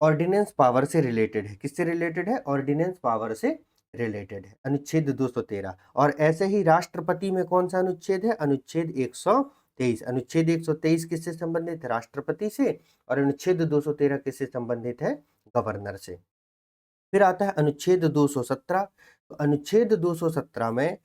Speaker 1: ऑर्डिनेंस पावर से रिलेटेड है। किससे रिलेटेड है? ऑर्डिनेंस पावर से रिलेटेड है, अनुच्छेद 213। और ऐसे ही राष्ट्रपति में कौन सा अनुच्छेद है? अनुच्छेद 123। अनुच्छेद 123 किससे संबंधित है? राष्ट्रपति से। और अनुच्छेद 213 किससे संबंधित है? गवर्नर से। फिर आता है अनुच्छेद 217। तो अनुच्छेद 217 में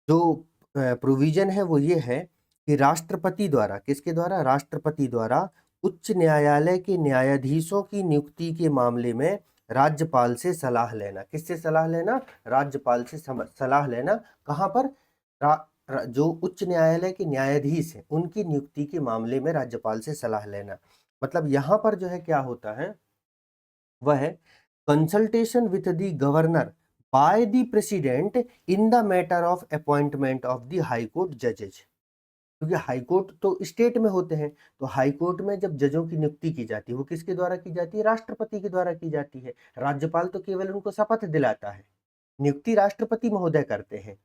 Speaker 1: जो प्रोविजन है वो ये है कि राष्ट्रपति द्वारा, किसके द्वारा? राष्ट्रपति द्वारा उच्च न्यायालय के न्यायाधीशों की नियुक्ति के मामले में राज्यपाल से सलाह लेना। किससे सलाह लेना? राज्यपाल से सलाह लेना। कहाँ पर? जो उच्च न्यायालय के न्यायाधीश हैं उनकी नियुक्ति के मामले में राज्यपाल से सलाह लेना। मतलब यहाँ पर जो है क्या होता है, वह consultation with the governor by the president in the matter of appointment of the high court जजेज। क्योंकि हाई कोर्ट तो स्टेट में होते हैं, तो हाई कोर्ट में जब जजों की नियुक्ति की जाती है वो किसके द्वारा की जाती है? राष्ट्रपति के द्वारा की जाती है। राज्यपाल तो केवल उनको शपथ दिलाता है, नियुक्ति राष्ट्रपति महोदय करते हैं।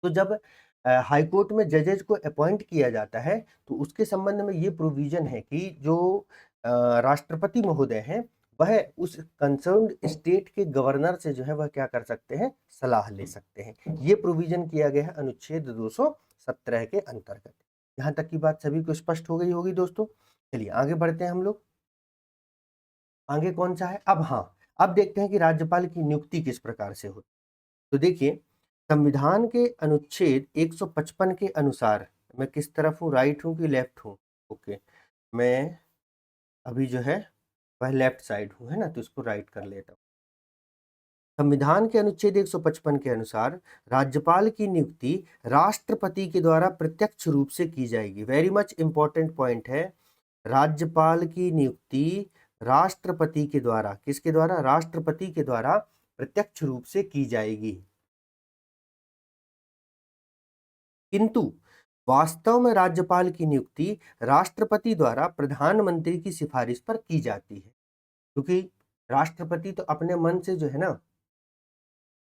Speaker 1: तो जब हाई कोर्ट में जजेज को अपॉइंट किया जाता है तो उसके संबंध में ये प्रोविजन है कि जो राष्ट्रपति महोदय हैं वह उस कंसर्न्ड स्टेट के गवर्नर से जो है वह क्या कर सकते हैं? सलाह ले सकते हैं। ये प्रोविजन किया गया है अनुच्छेद 217 के अंतर्गत। यहाँ तक की बात सभी को स्पष्ट हो गई होगी दोस्तों। चलिए आगे बढ़ते हैं हम लोग। आगे कौन सा है? अब हाँ, अब देखते हैं कि राज्यपाल की नियुक्ति किस प्रकार से होती है। तो देखिए, संविधान के अनुच्छेद 155 के अनुसार, मैं किस तरफ हूँ? राइट हूँ कि लेफ्ट हूँ? ओके, मैं अभी जो है वह लेफ्ट साइड हूँ, है ना, तो इसको राइट कर लेता हूँ। संविधान के अनुच्छेद 155 के अनुसार राज्यपाल की नियुक्ति राष्ट्रपति के द्वारा प्रत्यक्ष रूप से की जाएगी। वेरी मच इंपॉर्टेंट पॉइंट है। राज्यपाल की नियुक्ति राष्ट्रपति के द्वारा, किसके द्वारा? राष्ट्रपति के द्वारा प्रत्यक्ष रूप से की जाएगी। किंतु वास्तव में राज्यपाल की नियुक्ति राष्ट्रपति द्वारा प्रधानमंत्री की सिफारिश पर की जाती है, क्योंकि राष्ट्रपति तो अपने मन से जो है ना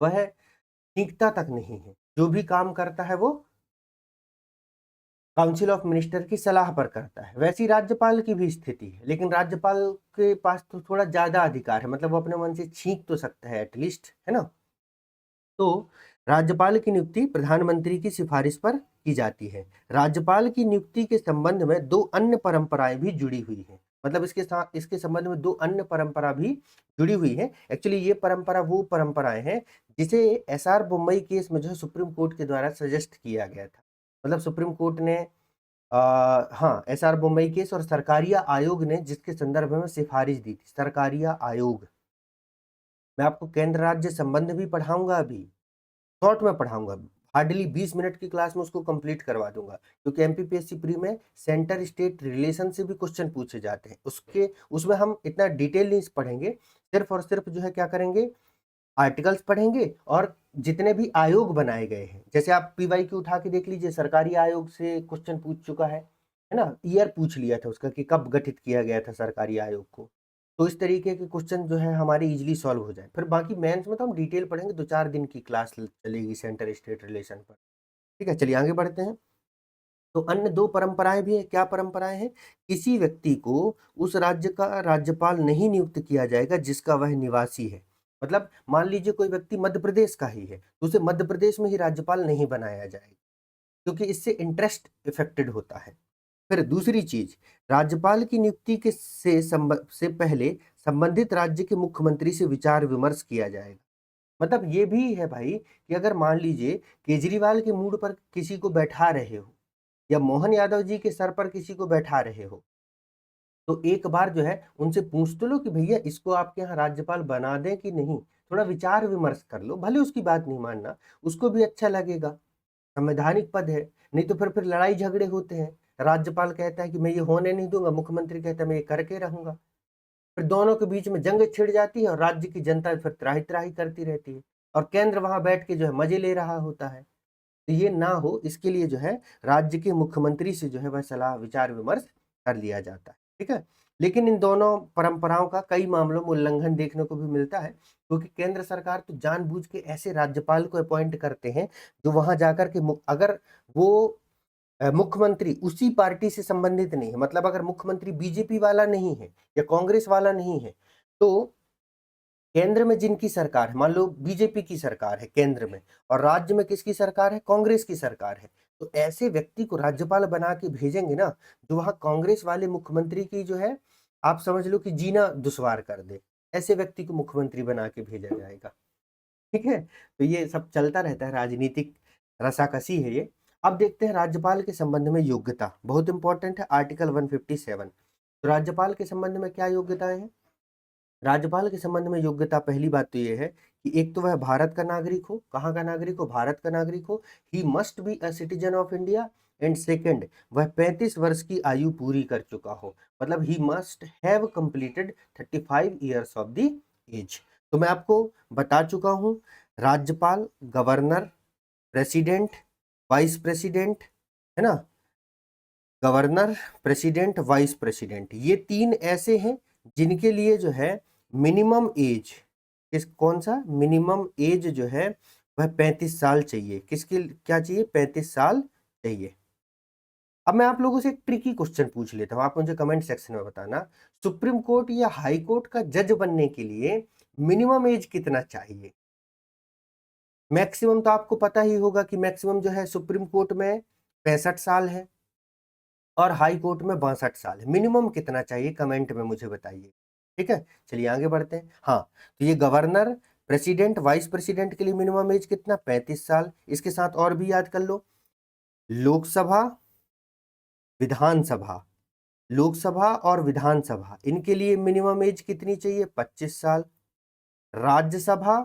Speaker 1: वह सीखता तक नहीं है, जो भी काम करता है वो काउंसिल ऑफ मिनिस्टर की सलाह पर करता है। वैसी राज्यपाल की भी स्थिति है, लेकिन राज्यपाल के पास तो थोड़ा ज्यादा अधिकार है, मतलब वो अपने मन से छींक तो सकता है एटलीस्ट, है ना। तो राज्यपाल की नियुक्ति प्रधानमंत्री की सिफारिश पर की जाती है। राज्यपाल की नियुक्ति के संबंध में दो अन्य परंपराएं भी जुड़ी हुई हैं, मतलब इसके साथ इसके संबंध में दो अन्य परंपरा भी जुड़ी हुई है। एक्चुअली ये परंपरा वो परंपराएं हैं जिसे SR बोम्मई केस में जो है सुप्रीम कोर्ट के द्वारा सजेस्ट किया गया था। मतलब सुप्रीम कोर्ट ने हाँ, SR बोम्मई केस और सरकारिया आयोग ने जिसके संदर्भ में सिफारिश दी थी, सरकारिया आयोग। मैं आपको केंद्र राज्य संबंध भी पढ़ाऊंगा, अभी शॉर्ट में पढ़ाऊंगा, हार्डली 20 मिनट की क्लास में उसको कंप्लीट करवा दूंगा, क्योंकि MPPSC प्री में सेंटर स्टेट रिलेशन से भी क्वेश्चन पूछे जाते हैं। उसमें हम इतना डिटेल नहीं पढ़ेंगे, सिर्फ और सिर्फ जो है क्या करेंगे, आर्टिकल्स पढ़ेंगे और जितने भी आयोग बनाए गए हैं, जैसे आप PYQ उठा के देख लीजिए, सरकारी आयोग से क्वेश्चन पूछ चुका है ना, ईयर पूछ लिया था उसका कि कब गठित किया गया था सरकारी आयोग को। तो इस तरीके के क्वेश्चन जो है हमारे इजीली सॉल्व हो जाए। फिर बाकी मेंस में तो हम डिटेल पढ़ेंगे, 2-4 दिन की क्लास चलेगी सेंटर स्टेट रिलेशन पर। ठीक है, चलिए आगे बढ़ते हैं। तो अन्य दो परंपराएं भी है। क्या परंपराएं हैं? किसी व्यक्ति को उस राज्य का राज्यपाल नहीं नियुक्त किया जाएगा जिसका वह निवासी है। मतलब मान लीजिए कोई व्यक्ति मध्य प्रदेश का ही है, तो उसे मध्य प्रदेश में ही राज्यपाल नहीं बनाया जाएगा, क्योंकि इससे इंटरेस्ट इफेक्टेड होता है। फिर दूसरी चीज, राज्यपाल की नियुक्ति से पहले संबंधित राज्य के मुख्यमंत्री से विचार विमर्श किया जाएगा। मतलब ये भी है भाई कि अगर मान लीजिए केजरीवाल के मूड पर किसी को बैठा रहे हो, या मोहन यादव जी के सर पर किसी को बैठा रहे हो, तो एक बार जो है उनसे पूछ तो लो कि भैया इसको आपके यहाँ राज्यपाल बना दें कि नहीं, थोड़ा विचार विमर्श कर लो, भले उसकी बात नहीं मानना, उसको भी अच्छा लगेगा, संवैधानिक पद है। नहीं तो फिर लड़ाई झगड़े होते हैं, राज्यपाल कहता है कि मैं ये होने नहीं दूंगा, मुख्यमंत्री कहता है मैं ये करके रहूंगा, फिर दोनों के बीच में जंग छिड़ जाती है और राज्य की जनता फिर त्राही त्राही करती रहती है, और केंद्र वहां बैठ के जो है मजे ले रहा होता है। तो ये ना हो, इसके लिए जो है राज्य के मुख्यमंत्री से जो है वह सलाह विचार विमर्श कर लिया जाता है, ठीक है। लेकिन इन दोनों परंपराओं का कई मामलों में उल्लंघन देखने को भी मिलता है, क्योंकि केंद्र सरकार तो जानबूझ के ऐसे राज्यपाल को अपॉइंट करते हैं जो वहां जाकर के अगर वो मुख्यमंत्री उसी पार्टी से संबंधित नहीं है, मतलब अगर मुख्यमंत्री बीजेपी वाला नहीं है या कांग्रेस वाला नहीं है, तो केंद्र में जिनकी सरकार है, मान लो बीजेपी की सरकार है केंद्र में, और राज्य में किसकी सरकार है, कांग्रेस की सरकार है, तो ऐसे व्यक्ति को राज्यपाल बना के भेजेंगे ना, जो वहां कांग्रेस वाले मुख्यमंत्री की जो है आप समझ लो कि जीना दुश्वार कर दे, ऐसे व्यक्ति को मुख्यमंत्री बना के भेजा जाएगा, ठीक है। तो ये सब चलता रहता है, राजनीतिक रसाकसी है ये। अब देखते हैं राज्यपाल के संबंध में योग्यता, बहुत इंपॉर्टेंट है, आर्टिकल 157। तो राज्यपाल के संबंध में क्या योग्यताएं हैं? राज्यपाल के संबंध में योग्यता, पहली बात तो ये है कि एक तो वह भारत का नागरिक हो, कहाँ का नागरिक हो, भारत का नागरिक हो, he must be a citizen of India, and second वह 35 वर्ष की आयु पूरी कर चुका हो, मतलब he must have completed 35 years of the age. तो मैं आपको बता चुका हूँ, राज्यपाल, गवर्नर, प्रेसिडेंट, वाइस प्रेसिडेंट, है ना, गवर्नर, प्रेसिडेंट, वाइस प्रेसिडेंट, ये तीन ऐसे हैं जिनके लिए जो है मिनिमम एज, कौन सा मिनिमम एज जो है वह 35 साल चाहिए, किसके क्या चाहिए, 35 साल चाहिए। अब मैं आप लोगों से एक ट्रिकी क्वेश्चन पूछ लेता हूँ, आप मुझे कमेंट सेक्शन में बताना, सुप्रीम कोर्ट या हाई कोर्ट का जज बनने के लिए मिनिमम एज कितना चाहिए? मैक्सिमम तो आपको पता ही होगा कि मैक्सिमम जो है सुप्रीम कोर्ट में 65 साल है और हाई कोर्ट में 62 साल है। मिनिमम कितना चाहिए कमेंट में मुझे बताइए, ठीक है। चलिए आगे बढ़ते हैं। हाँ, तो ये गवर्नर, प्रेसिडेंट, वाइस प्रेसिडेंट के लिए मिनिमम एज कितना, 35 साल। इसके साथ और भी याद कर लो, लोकसभा, विधानसभा, लोकसभा और विधानसभा, इनके लिए मिनिमम एज कितनी चाहिए, 25 साल। राज्यसभा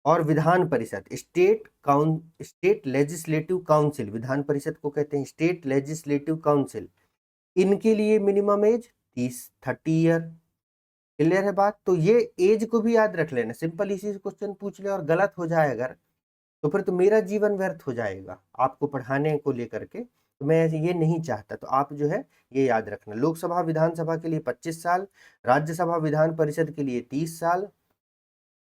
Speaker 1: और Vidhan Parishad, state legislative council, Vidhan Parishad को कहते हैं स्टेट लेजिस्लेटिव काउंसिल, इनके लिए मिनिमम एज 30 ईयर। क्लियर है बात? तो ये एज को भी याद रख लेना, सिंपल इसी से क्वेश्चन पूछ ले और गलत हो जाए अगर, तो फिर तो मेरा जीवन व्यर्थ हो जाएगा आपको पढ़ाने को लेकर के, तो मैं ये नहीं चाहता। तो आप जो है ये याद रखना, लोकसभा विधानसभा के लिए 25 साल, राज्यसभा विधान परिषद के लिए 30 साल,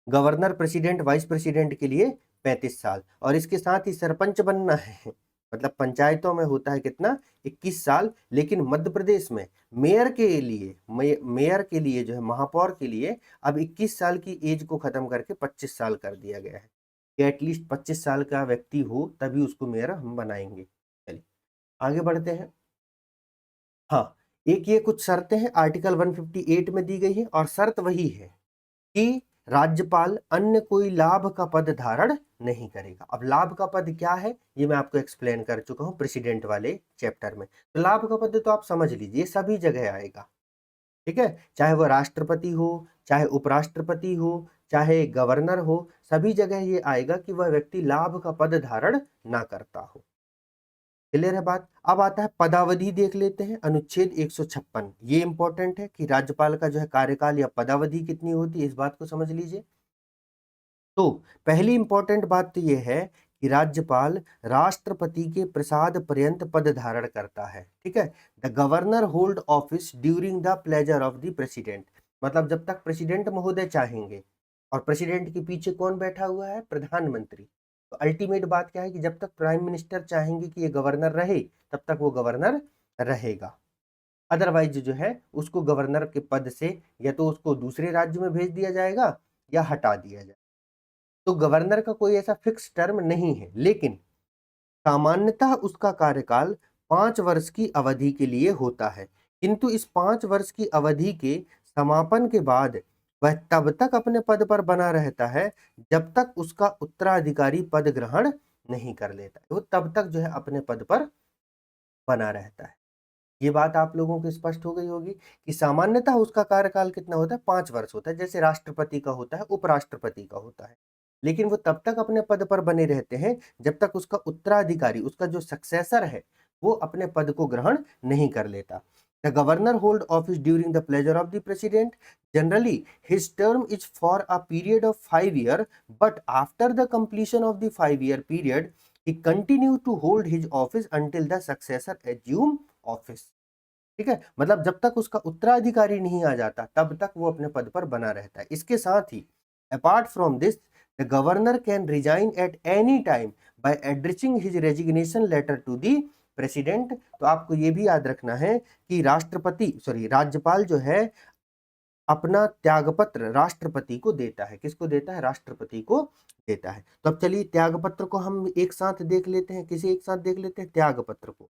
Speaker 1: गवर्नर, प्रेसिडेंट, वाइस प्रेसिडेंट के लिए 35 साल, और इसके साथ ही सरपंच बनना है, मतलब पंचायतों में होता है कितना, 21 साल। लेकिन मध्य प्रदेश में मेयर के लिए, मेयर के लिए जो है महापौर के लिए अब 21 साल की एज को खत्म करके 25 साल कर दिया गया है, कि एटलीस्ट 25 साल का व्यक्ति हो तभी उसको मेयर हम बनाएंगे। चलिए आगे बढ़ते हैं। हाँ, एक ये कुछ शर्तें हैं आर्टिकल 158 में दी गई है, और शर्त वही है कि राज्यपाल अन्य कोई लाभ का पद धारण नहीं करेगा। अब लाभ का पद क्या है ये मैं आपको एक्सप्लेन कर चुका हूं प्रेसिडेंट वाले चैप्टर में। तो लाभ का पद तो आप समझ लीजिए सभी जगह आएगा, ठीक है, चाहे वह राष्ट्रपति हो, चाहे उपराष्ट्रपति हो, चाहे गवर्नर हो, सभी जगह ये आएगा कि वह व्यक्ति लाभ का पद धारण ना करता हो। क्लियर है बात? अब आता है पदावधि, देख लेते हैं अनुच्छेद 156, ये इंपॉर्टेंट है कि राज्यपाल का जो है कार्यकाल या पदावधि कितनी होती है, इस बात को समझ लीजिए। तो पहली इंपॉर्टेंट बात तो यह है कि राज्यपाल राष्ट्रपति के प्रसाद पर्यंत पद धारण करता है, ठीक है। The governor hold office during the pleasure of the president, मतलब जब तक प्रेसिडेंट महोदय चाहेंगे, और प्रेसिडेंट के पीछे कौन बैठा हुआ है, प्रधानमंत्री। तो अल्टीमेट बात क्या है कि जब तक प्राइम मिनिस्टर चाहेंगे कि ये गवर्नर रहे, तब तक वो गवर्नर रहेगा। अदरवाइज जो है उसको गवर्नर के पद से या तो उसको दूसरे राज्य में भेज दिया जाएगा, या हटा दिया जाए। तो गवर्नर का कोई ऐसा फिक्स टर्म नहीं है, लेकिन सामान्यतः उसका कार्यकाल 5 वर्ष की अवधि के लिए होता है, किंतु इस 5 वर्ष की अवधि के समापन के बाद वह तब तक अपने पद पर बना रहता है जब तक उसका उत्तराधिकारी पद ग्रहण नहीं कर लेता है। वो तब तक जो है अपने पद पर बना रहता है। ये बात आप लोगों को स्पष्ट हो गई होगी कि सामान्यतः उसका कार्यकाल कितना होता है, 5 वर्ष होता है, जैसे राष्ट्रपति का होता है, उपराष्ट्रपति का होता है। लेकिन वो तब तक अपने पद पर बने रहते हैं जब तक उसका उत्तराधिकारी, उसका जो सक्सेसर है, वो अपने पद को ग्रहण नहीं कर लेता। The governor hold office during the pleasure of the president. Generally his term is for a period of 5 years, but after the completion of the 5 year period he continue to hold his office until the successor assume office। ठीक है, मतलब जब तक उसका उत्तराधिकारी नहीं आ जाता तब तक वो अपने पद पर बना रहता है। इसके साथ ही apart from this the governor can resign at any time by addressing his resignation letter to the president. तो आपको ये भी याद रखना है कि राज्यपाल जो है अपना त्यागपत्र राष्ट्रपति को देता है। किसको देता है? राष्ट्रपति को देता है। तो अब चलिए त्यागपत्र को हम एक साथ देख लेते हैं। किसे एक साथ देख लेते हैं? त्यागपत्र को,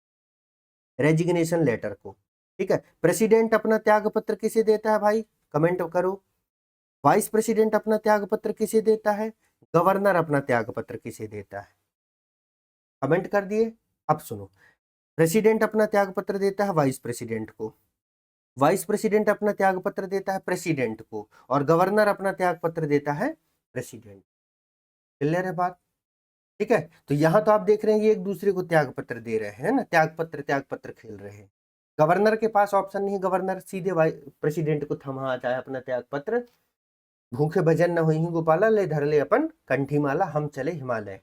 Speaker 1: रेजिग्नेशन लेटर को। ठीक है, प्रेसिडेंट अपना त्यागपत्र किसे देता है भाई? कमेंट करो। वाइस प्रेसिडेंट अपना त्यागपत्र किसे देता है? गवर्नर अपना त्यागपत्र किसे देता है? कमेंट कर दिए। अब सुनो, प्रेसिडेंट अपना त्यागपत्र देता है वाइस प्रेसिडेंट को, वाइस प्रेसिडेंट अपना त्यागपत्र देता है प्रेसिडेंट को, और गवर्नर अपना त्यागपत्र देता है प्रेसिडेंट। क्लियर है बात? ठीक है, तो यहां तो आप देख रहे हैं ये एक दूसरे को त्यागपत्र दे रहे हैं ना, त्यागपत्र त्यागपत्र खेल रहे हैं। गवर्नर के पास ऑप्शन नहीं, गवर्नर सीधे प्रेसिडेंट को थमा आता है अपना त्यागपत्र। भूखे भजन न होई गोपाला, ले धर ले अपन कंठी माला, हम चले हिमालय।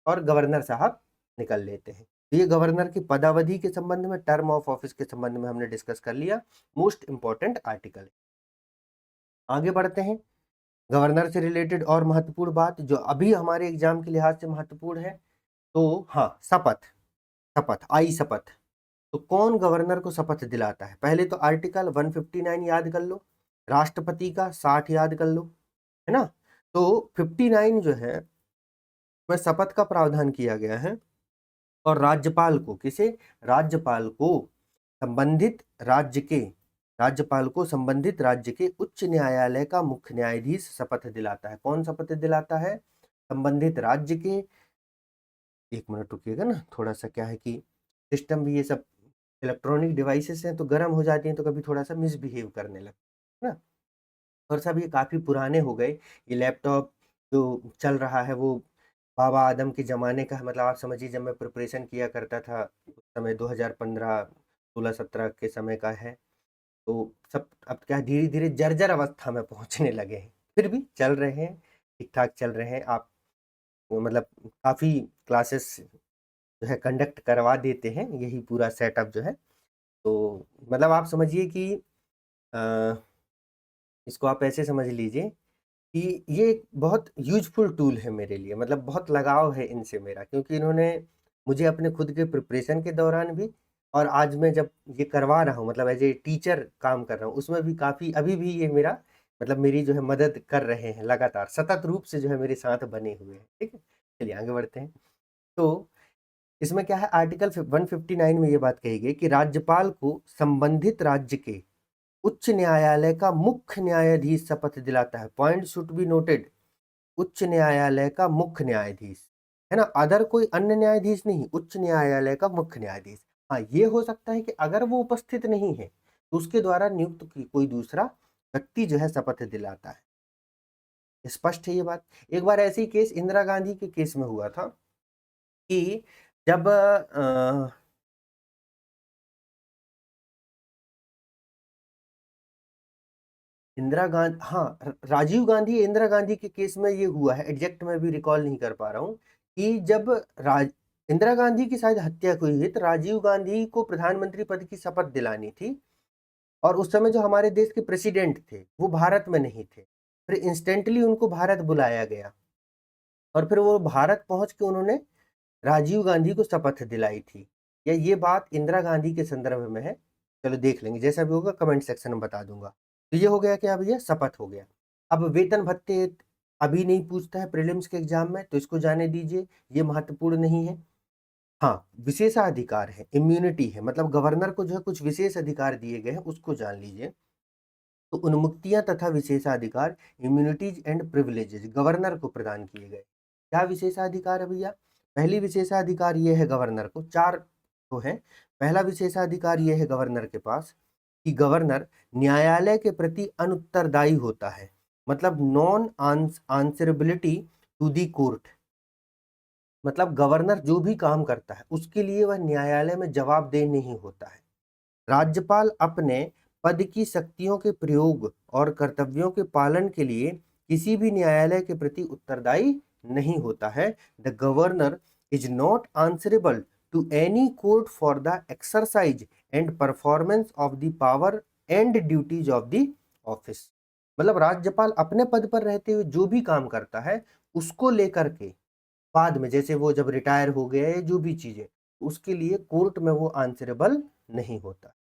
Speaker 1: और गवर्नर साहब निकल लेते हैं। तो ये गवर्नर की पदावधि के संबंध में, टर्म ऑफ ऑफिस के संबंध में हमने डिस्कस कर लिया। Most important article. आगे बढ़ते हैं। गवर्नर से रिलेटेड और महत्वपूर्ण बात जो अभी हमारे एग्जाम के लिहाज से महत्वपूर्ण है, तो हाँ, शपथ। शपथ, आई शपथ। तो कौन गवर्नर को शपथ दिलाता है? पहले तो आर्टिकल 159 याद कर लो, राष्ट्रपति का 60 याद कर लो, है ना। तो 59 जो है वह शपथ का प्रावधान किया गया है, और राज्यपाल को, किसे? राज्यपाल को संबंधित राज्य के राज्यपाल को संबंधित राज्य के उच्च न्यायालय का मुख्य न्यायाधीश शपथ दिलाता है। कौन शपथ दिलाता है? संबंधित राज्य के, एक मिनट रुकिएगा ना, थोड़ा सा क्या है कि सिस्टम भी, ये सब इलेक्ट्रॉनिक डिवाइसेस हैं तो गर्म हो जाती हैं, तो कभी थोड़ा सा मिसबिहेव करने लगता है ना। और सब ये काफ़ी पुराने हो गए। ये लैपटॉप जो चल रहा है वो बाबा आदम के ज़माने का है। मतलब आप समझिए जब मैं प्रिपरेशन किया करता था उस समय 2015 16 17 के समय का है। तो सब अब क्या धीरे धीरे जर्जर अवस्था में पहुंचने लगे हैं, फिर भी चल रहे हैं, ठीक ठाक चल रहे हैं। आप मतलब काफ़ी क्लासेस जो है कंडक्ट करवा देते हैं, यही पूरा सेटअप जो है। तो मतलब आप समझिए कि अ, इसको आप ऐसे समझ लीजिए कि ये एक बहुत यूजफुल टूल है मेरे लिए। मतलब बहुत लगाव है इनसे मेरा, क्योंकि इन्होंने मुझे अपने खुद के प्रिपरेशन के दौरान भी, और आज मैं जब ये करवा रहा हूँ, मतलब एज ए टीचर काम कर रहा हूँ, उसमें भी काफ़ी अभी भी ये मेरा मतलब मेरी जो है मदद कर रहे हैं, लगातार सतत रूप से जो है मेरे साथ बने हुए हैं। ठीक है, चलिए आगे बढ़ते हैं। तो इसमें क्या है, आर्टिकल 159 में ये बात कही गई कि राज्यपाल को संबंधित राज्य के उच्च न्यायालय का मुख्य न्यायाधीश शपथ दिलाता है। पॉइंट शुड बी नोटेड, उच्च न्यायालय का मुख्य न्यायाधीश, है ना, अदर कोई अन्य न्यायाधीश नहीं, उच्च न्यायालय का मुख्य न्यायाधीश। हाँ, ये हो सकता है कि अगर वो उपस्थित नहीं है तो उसके द्वारा नियुक्त कोई दूसरा व्यक्ति जो है शपथ दिलाता है। स्पष्ट है ये बात? एक बार ऐसी केस इंदिरा गांधी के केस में हुआ था कि जब इंदिरा गांधी, हाँ, राजीव गांधी इंदिरा गांधी के केस में ये हुआ है, एग्जैक्ट मैं भी रिकॉल नहीं कर पा रहा हूँ कि जब राज इंदिरा गांधी की शायद हत्या हुई है, तो राजीव गांधी को प्रधानमंत्री पद की शपथ दिलानी थी, और उस समय जो हमारे देश के प्रेसिडेंट थे वो भारत में नहीं थे। फिर इंस्टेंटली उनको भारत बुलाया गया, और फिर वो भारत पहुंच के उन्होंने राजीव गांधी को शपथ दिलाई थी। या ये बात इंदिरा गांधी के संदर्भ में है? चलो देख लेंगे, जैसा भी होगा कमेंट सेक्शन में बता दूंगा। तो ये हो गया कि अब ये शपथ हो गया। अब वेतन भत्ते अभी नहीं पूछता है प्रीलिम्स के एग्जाम में, तो इसको जाने दीजिए, ये महत्वपूर्ण नहीं है। हाँ, विशेषाधिकार है, इम्यूनिटी है, मतलब गवर्नर को जो है कुछ विशेष अधिकार दिए गए हैं, उसको जान लीजिए। तो उन्मुक्तियां तथा विशेषाधिकार, इम्यूनिटीज एंड प्रिविलेजेस गवर्नर को प्रदान किए गए। क्या विशेषाधिकार है भैया? पहली विशेषाधिकार ये है गवर्नर को, चार तो है। पहला विशेषाधिकार ये है गवर्नर के पास कि गवर्नर न्यायालय के प्रति अनुत्तरदायी होता है, मतलब non answerability to the court. मतलब गवर्नर जो भी काम करता है उसके लिए वह न्यायालय में जवाबदेह नहीं होता है। राज्यपाल अपने पद की शक्तियों के प्रयोग और कर्तव्यों के पालन के लिए किसी भी न्यायालय के प्रति उत्तरदायी नहीं होता है। The governor is not answerable to any court for the exercise and performance of the power and duties of the office. मतलब राज्यपाल अपने पद पर रहते हुए जो भी काम करता है उसको लेकर के बाद में, जैसे वो जब रिटायर हो गए या जो भी चीजें, उसके लिए कोर्ट में वो आंसरेबल नहीं होता।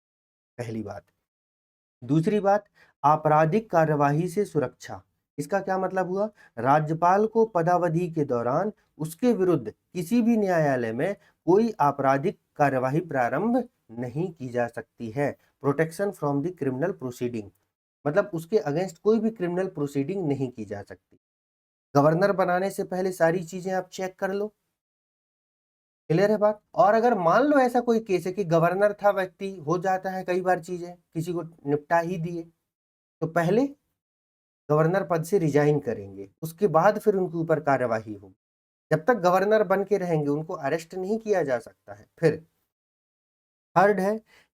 Speaker 1: पहली बात। दूसरी बात, आपराधिक कार्यवाही से सुरक्षा। इसका क्या मतलब हुआ? राज्यपाल को पदावधि के दौरान उसके विरुद्ध किसी भी न्यायालय में कोई आपराधिक कार्यवाही प्रारंभ नहीं की जा सकती है। Protection from the criminal proceeding, मतलब उसके अगेंस्ट कोई भी क्रिमिनल प्रोसीडिंग नहीं की जा सकती। गवर्नर बनाने से पहले सारी चीजें आप चेक कर लो। क्लियर है बात? और अगर मान लो ऐसा कोई केस है कि गवर्नर था व्यक्ति, हो जाता है कई बार चीजें, किसी को निपटा ही दिए, तो पहले गवर्नर पद से रिजाइन करेंगे, उसके बाद फिर उनके ऊपर कार्यवाही होगी। जब तक गवर्नर बन के रहेंगे उनको अरेस्ट नहीं किया जा सकता है। फिर थर्ड है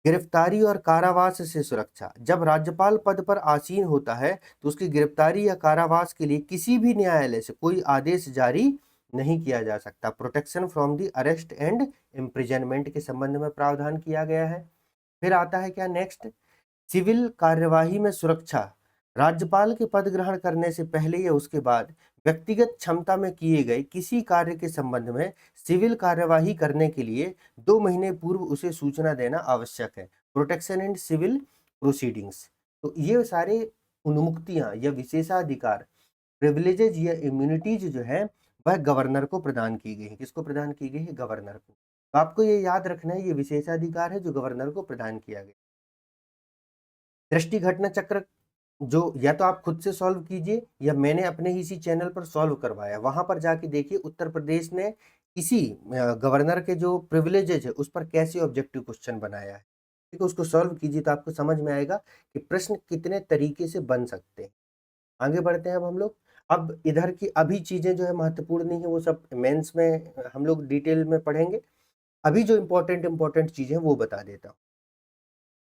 Speaker 1: गिरफ्तारी और कारावास से सुरक्षा। जब राज्यपाल पद पर आसीन होता है तो उसकी गिरफ्तारी या कारावास के लिए किसी भी न्यायालय से कोई आदेश जारी नहीं किया जा सकता। Protection from the arrest and imprisonment के संबंध में प्रावधान किया गया है। फिर आता है क्या नेक्स्ट, सिविल कार्यवाही में सुरक्षा। राज्यपाल के पद ग्रहण करने से पहले या उसके बाद व्यक्तिगत क्षमता में किए गए किसी कार्य के संबंध में सिविल कार्यवाही करने के लिए 2 महीने पूर्व उसे सूचना देना आवश्यक है। Protection and civil proceedings. तो ये सारे उन्मुक्तियां या विशेषाधिकार, प्रिविलेजेज या इम्यूनिटीज जो है वह गवर्नर को प्रदान की गई है। किसको प्रदान की गई है? गवर्नर को। तो आपको ये याद रखना है, ये विशेषाधिकार है जो गवर्नर को प्रदान किया गया। दृष्टि घटना चक्र जो या तो आप खुद से सॉल्व कीजिए या मैंने अपने ही इसी चैनल पर सॉल्व करवाया, वहां पर जाके देखिए उत्तर प्रदेश ने इसी गवर्नर के जो प्रिविलेजेज है उस पर कैसे ऑब्जेक्टिव क्वेश्चन बनाया है। ठीक है, उसको सॉल्व कीजिए तो आपको समझ में आएगा कि प्रश्न कितने तरीके से बन सकते हैं। आगे बढ़ते हैं अब हम लोग। अब इधर की अभी चीजें जो है महत्वपूर्ण नहीं है, वो सब मेंस में हम लोग डिटेल में पढ़ेंगे। अभी जो इंपॉर्टेंट चीजें वो बता देता हूँ।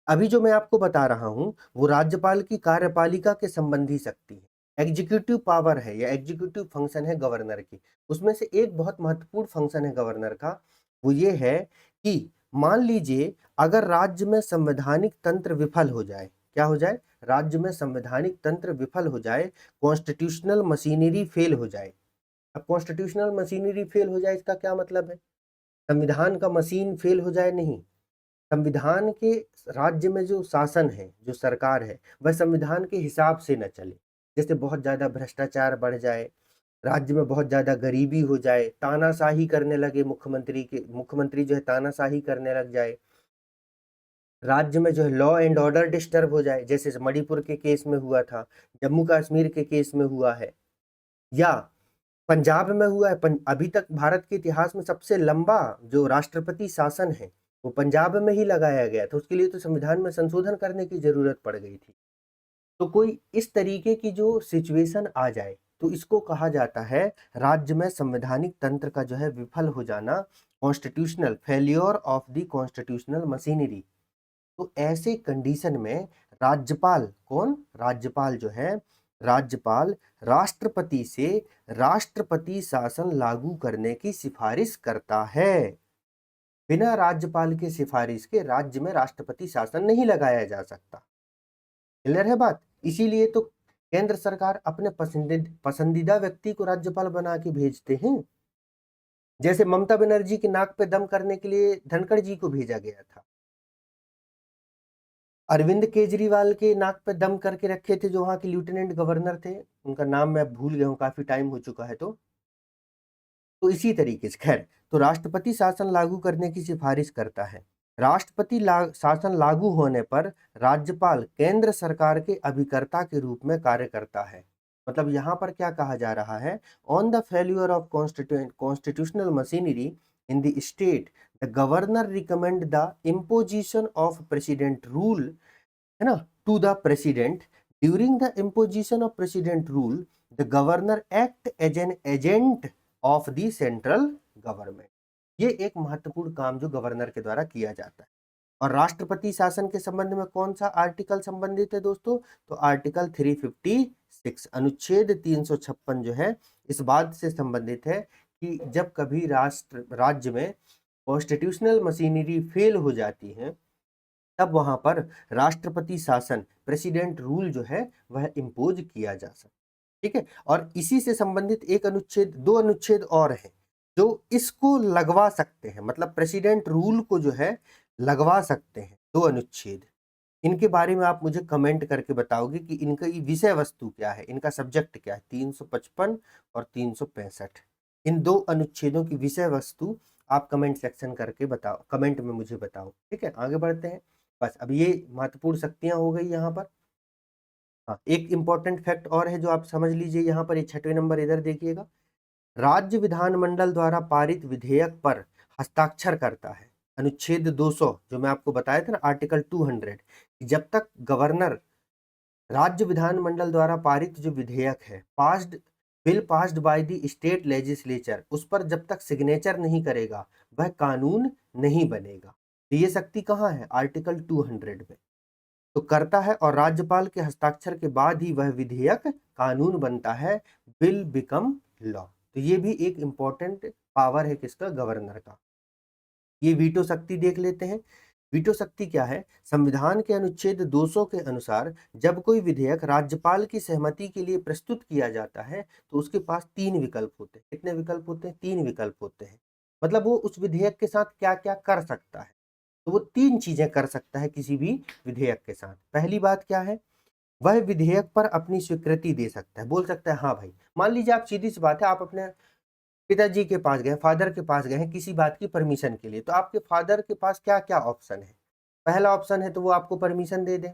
Speaker 1: अभी जो मैं आपको बता रहा हूं वो राज्यपाल की कार्यपालिका के संबंधी शक्ति है, एग्जीक्यूटिव पावर है या एग्जीक्यूटिव फंक्शन है गवर्नर की। उसमें से एक बहुत महत्वपूर्ण फंक्शन है गवर्नर का, वो ये है कि मान लीजिए अगर राज्य में संवैधानिक तंत्र विफल हो जाए, क्या हो जाए? राज्य में संवैधानिक तंत्र विफल हो जाए, कॉन्स्टिट्यूशनल मशीनरी फेल हो जाए। अब कॉन्स्टिट्यूशनल मशीनरी फेल हो जाए इसका क्या मतलब है? संविधान का मशीन फेल हो जाए नहीं, संविधान के राज्य में जो शासन है, जो सरकार है, वह संविधान के हिसाब से न चले। जैसे बहुत ज्यादा भ्रष्टाचार बढ़ जाए, राज्य में बहुत ज्यादा गरीबी हो जाए, तानाशाही करने लगे मुख्यमंत्री जो है तानाशाही करने लग जाए, राज्य में जो है लॉ एंड ऑर्डर डिस्टर्ब हो जाए, जैसे मणिपुर के केस में हुआ था, जम्मू कश्मीर के केस में हुआ है, या पंजाब में हुआ है। अभी तक भारत के इतिहास में सबसे लंबा जो राष्ट्रपति शासन है वो पंजाब में ही लगाया गया था, उसके लिए तो संविधान में संशोधन करने की जरूरत पड़ गई थी। तो कोई इस तरीके की जो सिचुएशन आ जाए तो इसको कहा जाता है राज्य में संवैधानिक तंत्र का जो है विफल हो जाना, constitutional failure of the constitutional machinery. तो ऐसे कंडीशन में राज्यपाल, कौन? राज्यपाल जो है, राज्यपाल राष्ट्रपति से राष्ट्रपति शासन लागू करने की सिफारिश करता है। बिना राज्यपाल के सिफारिश के राज्य में राष्ट्रपति शासन नहीं लगाया जा सकता। क्लियर है बात? इसीलिए तो केंद्र सरकार अपने पसंदीदा व्यक्ति को राज्यपाल बना के भेजते हैं। जैसे ममता बनर्जी के नाक पे दम करने के लिए धनखड़ जी को भेजा गया था। अरविंद केजरीवाल के नाक पे दम करके रखे थे जो वहां के लेफ्टिनेंट गवर्नर थे, उनका नाम मैं भूल गया हूँ, काफी टाइम हो चुका है। तो इसी तरीके से खैर, तो राष्ट्रपति शासन लागू करने की सिफारिश करता है। राष्ट्रपति शासन लागू होने पर राज्यपाल केंद्र सरकार के अभिकर्ता के रूप में कार्य करता है। मतलब यहाँ पर क्या कहा जा रहा है, on the failure of constitutional machinery in the state, the governor recommend the imposition of president rule, है ना, to the president. During the imposition of president rule, the governor act as an agent of the central government. ये एक महत्वपूर्ण काम जो governor के द्वारा किया जाता है। और राष्ट्रपति शासन के संबंध में कौन सा आर्टिकल संबंधित है दोस्तों, तो आर्टिकल 356 अनुच्छेद 356 जो है इस बात से संबंधित है कि जब कभी राज्य में कॉन्स्टिट्यूशनल मशीनरी फेल हो जाती है, तब वहां पर राष्ट्रपति शासन प्रेसिडेंट रूल जो है वह इम्पोज किया जा सकता है। ठीक है, और इसी से संबंधित एक अनुच्छेद, दो अनुच्छेद और हैं जो इसको लगवा सकते हैं, मतलब प्रेसिडेंट रूल को जो है लगवा सकते हैं। दो अनुच्छेद, इनके बारे में आप मुझे कमेंट करके बताओगे कि इनका ये विषय वस्तु क्या है, इनका सब्जेक्ट क्या है। 355 और 365, इन दो अनुच्छेदों की विषय वस्तु आप कमेंट सेक्शन करके बताओ, कमेंट में मुझे बताओ। ठीक है, आगे बढ़ते हैं। बस अब ये महत्वपूर्ण शक्तियां हो गई यहाँ पर। हाँ, एक इंपॉर्टेंट फैक्ट और है जो आप समझ लीजिए यहाँ पर, ये 6वें नंबर इधर देखिएगा। राज्य विधानमंडल द्वारा पारित विधेयक पर हस्ताक्षर करता है। अनुच्छेद 200 जो मैं आपको बताया था ना, आर्टिकल 200, जब तक गवर्नर राज्य विधानमंडल द्वारा पारित जो विधेयक है, bill passed by the state legislature, उस पर जब तक सिग्नेचर नहीं करेगा वह कानून नहीं बनेगा। तो ये शक्ति कहाँ है, आर्टिकल 200 में तो करता है, और राज्यपाल के हस्ताक्षर के बाद ही वह विधेयक कानून बनता है, बिल बिकम लॉ। तो ये भी एक इंपॉर्टेंट पावर है किसका, गवर्नर का। ये वीटो शक्ति देख लेते हैं। वीटो शक्ति क्या है, संविधान के अनुच्छेद 200 के अनुसार जब कोई विधेयक राज्यपाल की सहमति के लिए प्रस्तुत किया जाता है तो उसके पास 3 विकल्प होते हैं। कितने विकल्प होते हैं, 3 विकल्प होते हैं। मतलब वो उस विधेयक के साथ क्या क्या कर सकता है, तो वो 3 चीजें कर सकता है किसी भी विधेयक के साथ। पहली बात क्या है, वह विधेयक पर अपनी स्वीकृति दे सकता है, बोल सकता है हाँ भाई। मान लीजिए आप, सीधी सी बात है, आप अपने पिताजी के पास गए, फादर के पास गए हैं किसी बात की परमिशन के लिए, तो आपके फादर के पास क्या क्या ऑप्शन है। पहला ऑप्शन है तो वो आपको परमिशन दे दें।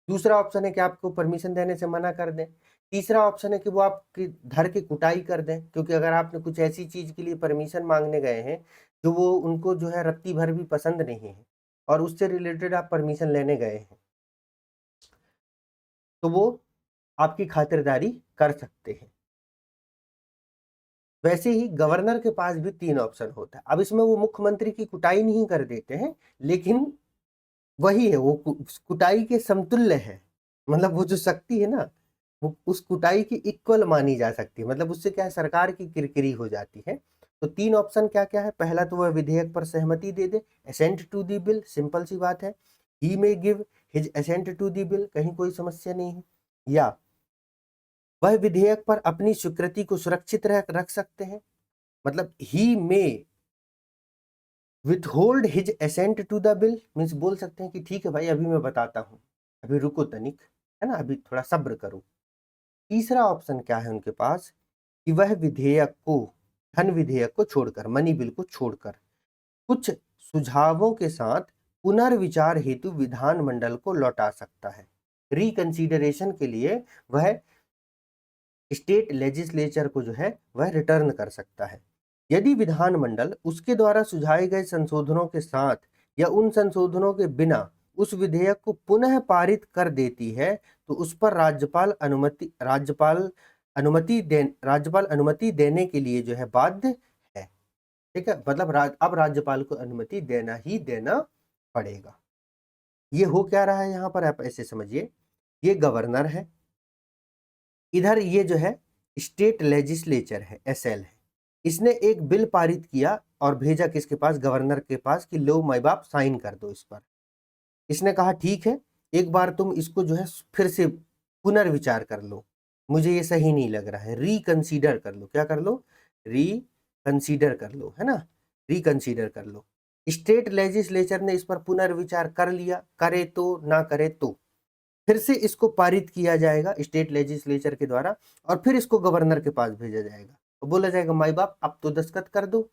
Speaker 1: दूसरा ऑप्शन है कि आपको परमिशन देने से मना कर दें। तीसरा ऑप्शन है कि वो आपकी धर की कुटाई कर दें, क्योंकि अगर आपने कुछ ऐसी चीज के लिए परमिशन मांगने गए हैं जो वो उनको जो है रत्ती भर भी पसंद नहीं है, और उससे रिलेटेड आप परमिशन लेने गए हैं, तो वो आपकी खातिरदारी कर सकते हैं। वैसे ही गवर्नर के पास भी 3 ऑप्शन होता है। अब इसमें वो मुख्यमंत्री की कुटाई नहीं कर देते हैं, लेकिन वही है, वो कुटाई के समतुल्य है। मतलब वो जो शक्ति है ना, वो उस कुटाई की इक्वल मानी जा सकती है। मतलब उससे क्या है, सरकार की किरकिरी हो जाती है। तो 3 ऑप्शन क्या क्या है, पहला तो वह विधेयक पर सहमति दे दे, assent to the bill, simple सी बात है। He may give his assent to the bill, कहीं कोई समस्या नहीं है। या वह विधेयक पर अपनी स्वीकृति को सुरक्षित रख सकते हैं, मतलब he may withhold his assent to the bill, means बोल सकते हैं कि ठीक है भाई, अभी मैं बताता हूँ, अभी रुको तनिक, है ना, अभी थोड़ा सब्र करो। तीसरा ऑप्शन क्या है उनके पास, कि वह विधेयक को, धन विधेयक को छोड़कर, मनी बिल को छोड़कर, कुछ सुझावों के साथ पुनर्विचार हेतु विधानमंडल को लौटा सकता है। रिकंसीडरेशन के लिए वह स्टेट लेजिस्लेचर को जो है वह रिटर्न कर सकता है। यदि विधानमंडल उसके द्वारा सुझाए गए संशोधनों के साथ या उन संशोधनों के बिना उस विधेयक को पुनः पारित कर देती है, तो उस पर राज्यपाल अनुमति देने के लिए जो है बाध्य है। ठीक है, मतलब अब राज्यपाल को अनुमति देना ही देना पड़ेगा। ये हो क्या रहा है यहाँ पर, आप ऐसे समझिए, ये गवर्नर है, इधर ये जो है स्टेट लेजिस्लेचर है, एसएल है। इसने एक बिल पारित किया और भेजा किसके पास, गवर्नर के पास, कि लो माई बाप साइन कर दो इस पर। इसने कहा ठीक है, एक बार तुम इसको जो है फिर से पुनर्विचार कर लो, मुझे ये सही नहीं लग रहा है, रिकंसीडर कर लो। क्या कर लो, रिकंसीडर कर लो, है ना, रिकंसीडर कर लो। स्टेट लेजिस्लेचर ने इस पर पुनर्विचार कर लिया, करे तो ना करे तो फिर से इसको पारित किया जाएगा स्टेट लेजिस्लेचर के द्वारा और फिर इसको गवर्नर के पास भेजा जाएगा। तो बोला जाएगा माई बाप अब तो दस्तखत कर दो।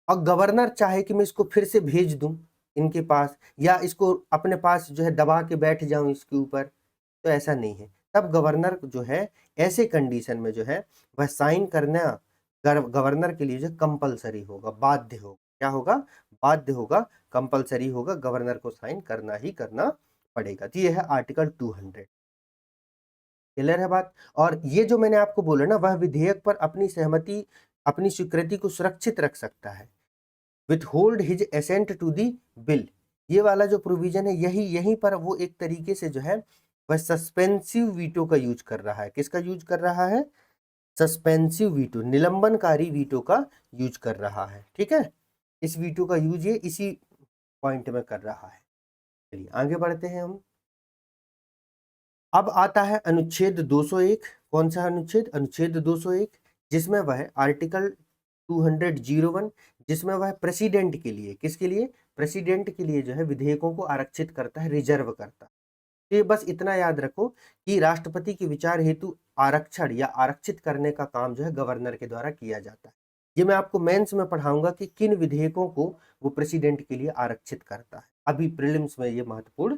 Speaker 1: और गवर्नर चाहे कि मैं इसको फिर से भेज दूं इनके पास या इसको अपने पास जो है दबा के बैठ जाऊं इसके ऊपर, तो ऐसा नहीं है। तब गवर्नर जो है ऐसे कंडीशन में जो है वह साइन करना गवर्नर के लिए जो कंपलसरी होगा, बाध्य होगा। क्या होगा? बाध्य होगा, कंपलसरी होगा, गवर्नर को साइन करना ही करना पड़ेगा। तो ये है आर्टिकल 200। क्लियर है बात? और ये जो मैंने आपको बोला ना, वह विधेयक पर अपनी सहमति, अपनी स्वीकृति को सुरक्षित रख सकता है। withhold his assent to the bill, ये वाला जो प्रोविजन है यहीं पर वो एक तरीके से जो है वह सस्पेंसिव वीटो का यूज कर रहा है। किसका यूज कर रहा है? सस्पेंसिव वीटो, निलंबनकारी वीटो का यूज कर रहा है। ठीक है, इस वीटो का यूज ये इसी पॉइंट में कर रहा है। चलिए आगे बढ़ते हैं हम। अब आता है अनुच्छेद 201। कौन सा अनुच्छेद? अनुच्छेद 201, जिसमें वह आर्टिकल 201, जिसमें वह प्रेसिडेंट के लिए, किसके लिए? प्रेसिडेंट के लिए जो है विधेयकों को आरक्षित करता है, रिजर्व करता है। तो ये बस इतना याद रखो कि राष्ट्रपति के विचार हेतु आरक्षण या आरक्षित करने का काम जो है गवर्नर के द्वारा किया जाता है। ये मैं आपको मेंस में पढ़ाऊंगा कि किन विधेयकों को वो प्रेसिडेंट के लिए आरक्षित करता है। अभी प्रीलिम्स में ये महत्वपूर्ण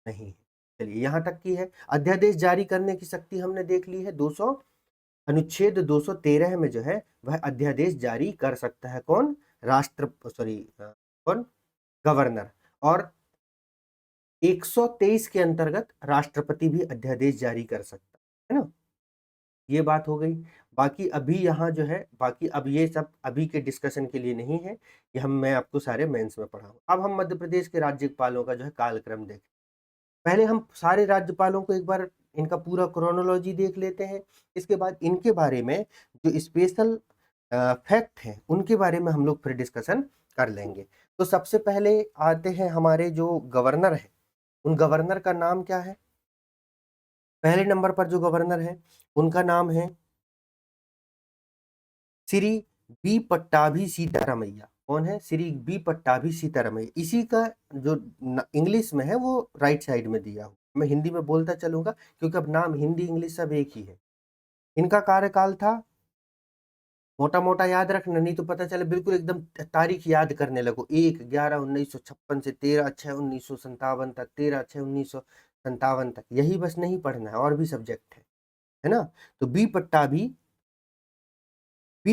Speaker 1: नहीं है। चलिए यहाँ तक की है। अध्यादेश जारी करने की शक्ति हमने देख ली है। 200 अनुच्छेद 213 में जो है वह अध्यादेश जारी कर सकता है। कौन? कौन? गवर्नर। और 123 के अंतर्गत राष्ट्रपति भी अध्यादेश जारी कर सकता है ना। ये बात हो गई। बाकी अभी यहाँ जो है, बाकी अब ये सब अभी के डिस्कशन के लिए नहीं है, ये मैं आपको सारे मेंस में पढ़ाऊँ। अब हम मध्य प्रदेश के राज्यपालों का जो है कालक्रम देखें। पहले हम सारे राज्यपालों को एक बार इनका पूरा क्रोनोलॉजी देख लेते हैं। इसके बाद इनके बारे में जो स्पेशल फैक्ट हैं उनके बारे में हम लोग फिर डिस्कशन कर लेंगे। तो सबसे पहले आते हैं हमारे जो गवर्नर हैं, उन गवर्नर का नाम क्या है? पहले नंबर पर जो गवर्नर है उनका नाम है श्री बी पट्टाभी सीतारामैया। कौन है? श्री बी पट्टाभी सीतारामैया। इसी का जो इंग्लिश में है वो राइट साइड में दिया हुआ, मैं हिंदी में बोलता चलूंगा क्योंकि अब नाम हिंदी इंग्लिश सब एक ही है। इनका कार्यकाल था, मोटा मोटा याद रखना नहीं तो पता चले बिल्कुल एकदम तारीख याद करने लगो। 1/11/1956 से 13/6/1957 तक, 13/6/1957 तक, यही बस नहीं पढ़ना है, और भी सब्जेक्ट है ना। तो बी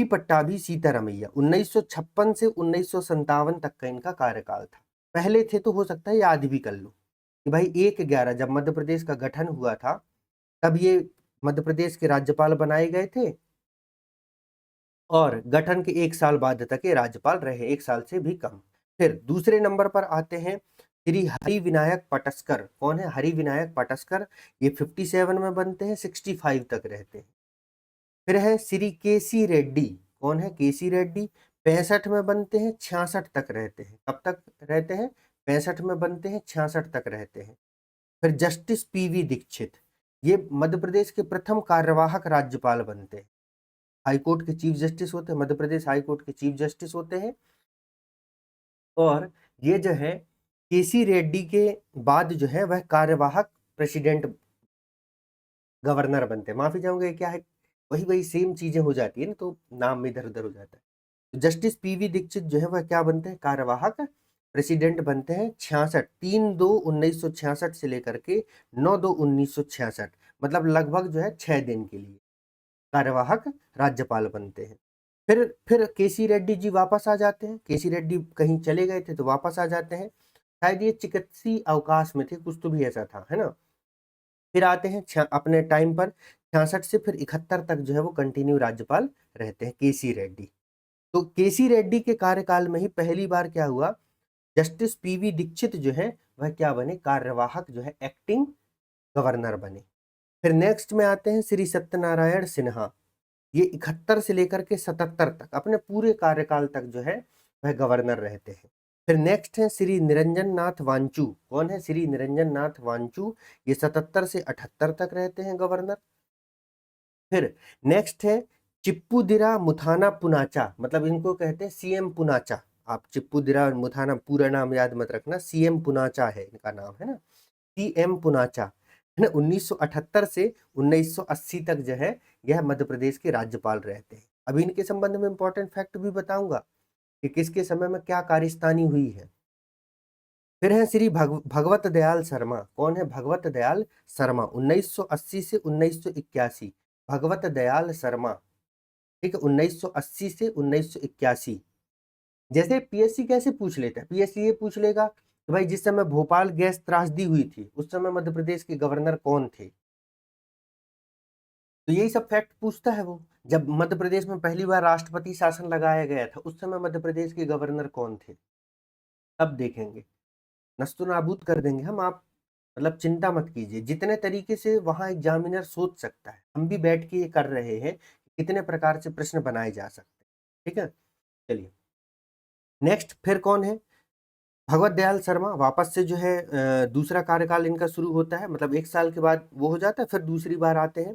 Speaker 1: पट्टाभी सीतारामैया 1956 से 1957 तक का इनका कार्यकाल था। पहले थे तो हो सकता है याद भी कर लो कि भाई 1/11 जब मध्य प्रदेश का गठन हुआ था तब ये मध्य प्रदेश के राज्यपाल बनाए गए थे और गठन के 1 साल बाद तक ये राज्यपाल रहे, 1 साल से भी कम। फिर दूसरे नंबर पर आते हैं श्री हरि विनायक पटस्कर। कौन है? हरि विनायक पटस्कर। ये 57 में बनते हैं, 65 तक रहते हैं। फिर है श्री केसी रेड्डी। कौन है? केसी रेड्डी। 65 में बनते हैं, 66 तक रहते हैं। कब तक रहते हैं? 65 में बनते हैं, 66 तक रहते हैं। फिर जस्टिस पीवी दीक्षित, ये मध्य प्रदेश के प्रथम कार्यवाहक राज्यपाल बनते हैं। हाईकोर्ट के चीफ जस्टिस होते हैं, मध्य प्रदेश हाईकोर्ट के चीफ जस्टिस होते हैं। और ये जो है केसी रेड्डी के बाद जो है वह कार्यवाहक प्रेसिडेंट गवर्नर बनते हैं। माफी चाहूंगा, क्या है वही वही सेम चीजें हो जाती है ना, तो नाम में इधर उधर हो जाता है। तो जस्टिस पीवी दीक्षित जो है वह क्या बनते हैं? कार्यवाहक प्रेसिडेंट बनते हैं। 66, 3/2/1966 से लेकर के 9/2/1966, मतलब लगभग जो है 6 दिन के लिए कार्यवाहक राज्यपाल बनते हैं। फिर केसी रेड्डी जी वापस आ जाते हैं। केसी रेड्डी कहीं चले गए थे तो वापस आ जाते हैं, शायद ये चिकित्सीय अवकाश में थे, कुछ तो भी ऐसा था, है ना। फिर आते हैं अपने टाइम पर 66 से फिर 71 तक जो है वो कंटिन्यू राज्यपाल रहते हैं केसी रेड्डी। तो केसी रेड्डी के कार्यकाल में ही पहली बार क्या हुआ, जस्टिस पीवी दीक्षित जो है वह क्या बने? कार्यवाहक जो है एक्टिंग गवर्नर बने। फिर नेक्स्ट में आते हैं श्री सत्यनारायण सिन्हा। ये 71 से लेकर के 77 तक अपने पूरे कार्यकाल तक जो है वह गवर्नर रहते हैं। फिर नेक्स्ट है श्री निरंजन नाथ वांचू। कौन है? श्री निरंजन नाथ वांचू। ये 77 से 78 तक रहते हैं गवर्नर। फिर नेक्स्ट है चिप्पूदिरा मुथाना पुनाचा, मतलब इनको कहते हैं सीएम पुनाचा। आप चिप्पूदिरा मुथाना पूरा नाम याद मत रखना, सीएम पुनाचा है इनका नाम, है ना, सीएम पुनाचा, है ना। 1978 से 1980 तक जो है यह मध्य प्रदेश के राज्यपाल रहते हैं। अभी इनके संबंध में इंपॉर्टेंट फैक्ट भी बताऊंगा कि किसके समय में क्या कार्यस्तानी हुई है। फिर है श्री भगवत दयाल शर्मा। कौन है भगवत दयाल शर्मा? 1980 से 1981, भगवत दयाल शर्मा, ठीक है, 1980 से 1981। जैसे पीएससी कैसे पूछ लेता है, पीएससी ये पूछ लेगा कि भाई जिस समय भोपाल गैस त्रासदी हुई थी उस समय मध्य प्रदेश के गवर्नर कौन थे, तो यही सब फैक्ट पूछता है वो। जब मध्य प्रदेश में पहली बार राष्ट्रपति शासन लगाया गया था उस समय मध्य प्रदेश के गवर्नर कौन थे, अब देखेंगे, नस्तु नाबूद कर देंगे हम। आप मतलब चिंता मत कीजिए, जितने तरीके से वहां एग्जामिनर सोच सकता है हम भी बैठ के ये कर रहे हैं, कितने प्रकार से प्रश्न बनाए जा सकते हैं, ठीक है। चलिए नेक्स्ट फिर कौन है, भगवत दयाल शर्मा। वापस से जो है दूसरा कार्यकाल इनका शुरू होता है, मतलब 1 साल के बाद वो हो जाता है, फिर दूसरी बार आते हैं।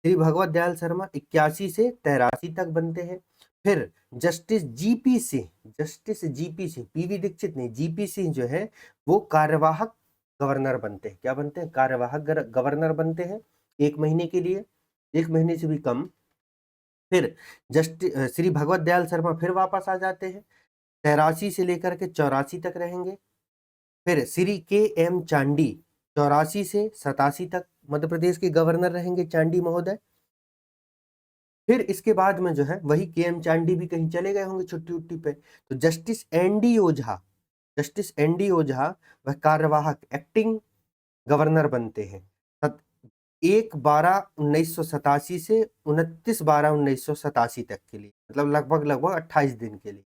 Speaker 1: श्री भगवत दयाल शर्मा 81 से 83 तक बनते हैं। फिर justice G P Singh, justice G P Singh, P V Dikshit नहीं, जीपी सिंह जो है वो कार्यवाहक गवर्नर बनते हैं। क्या बनते हैं? कार्यवाहक गवर्नर बनते हैं 1 महीने के लिए, 1 महीने से भी कम। फिर जस्टिस श्री भगवत दयाल शर्मा फिर वापस आ जाते हैं, 83 से लेकर के 84 तक रहेंगे। फिर श्री के एम चांडी 84 से 87 तक मध्य प्रदेश के गवर्नर रहेंगे, चांडी महोदय। फिर इसके बाद में जो है वही के एम चांडी भी कहीं चले गए होंगे छुट्टी उट्टी पे, तो जस्टिस एन डी ओझा, जस्टिस एन डी ओझा वह कार्यवाहक एक्टिंग गवर्नर बनते हैं 1/12/1987 से 29/12/1987 तक के लिए, मतलब लगभग लगभग 28 दिन के लिए।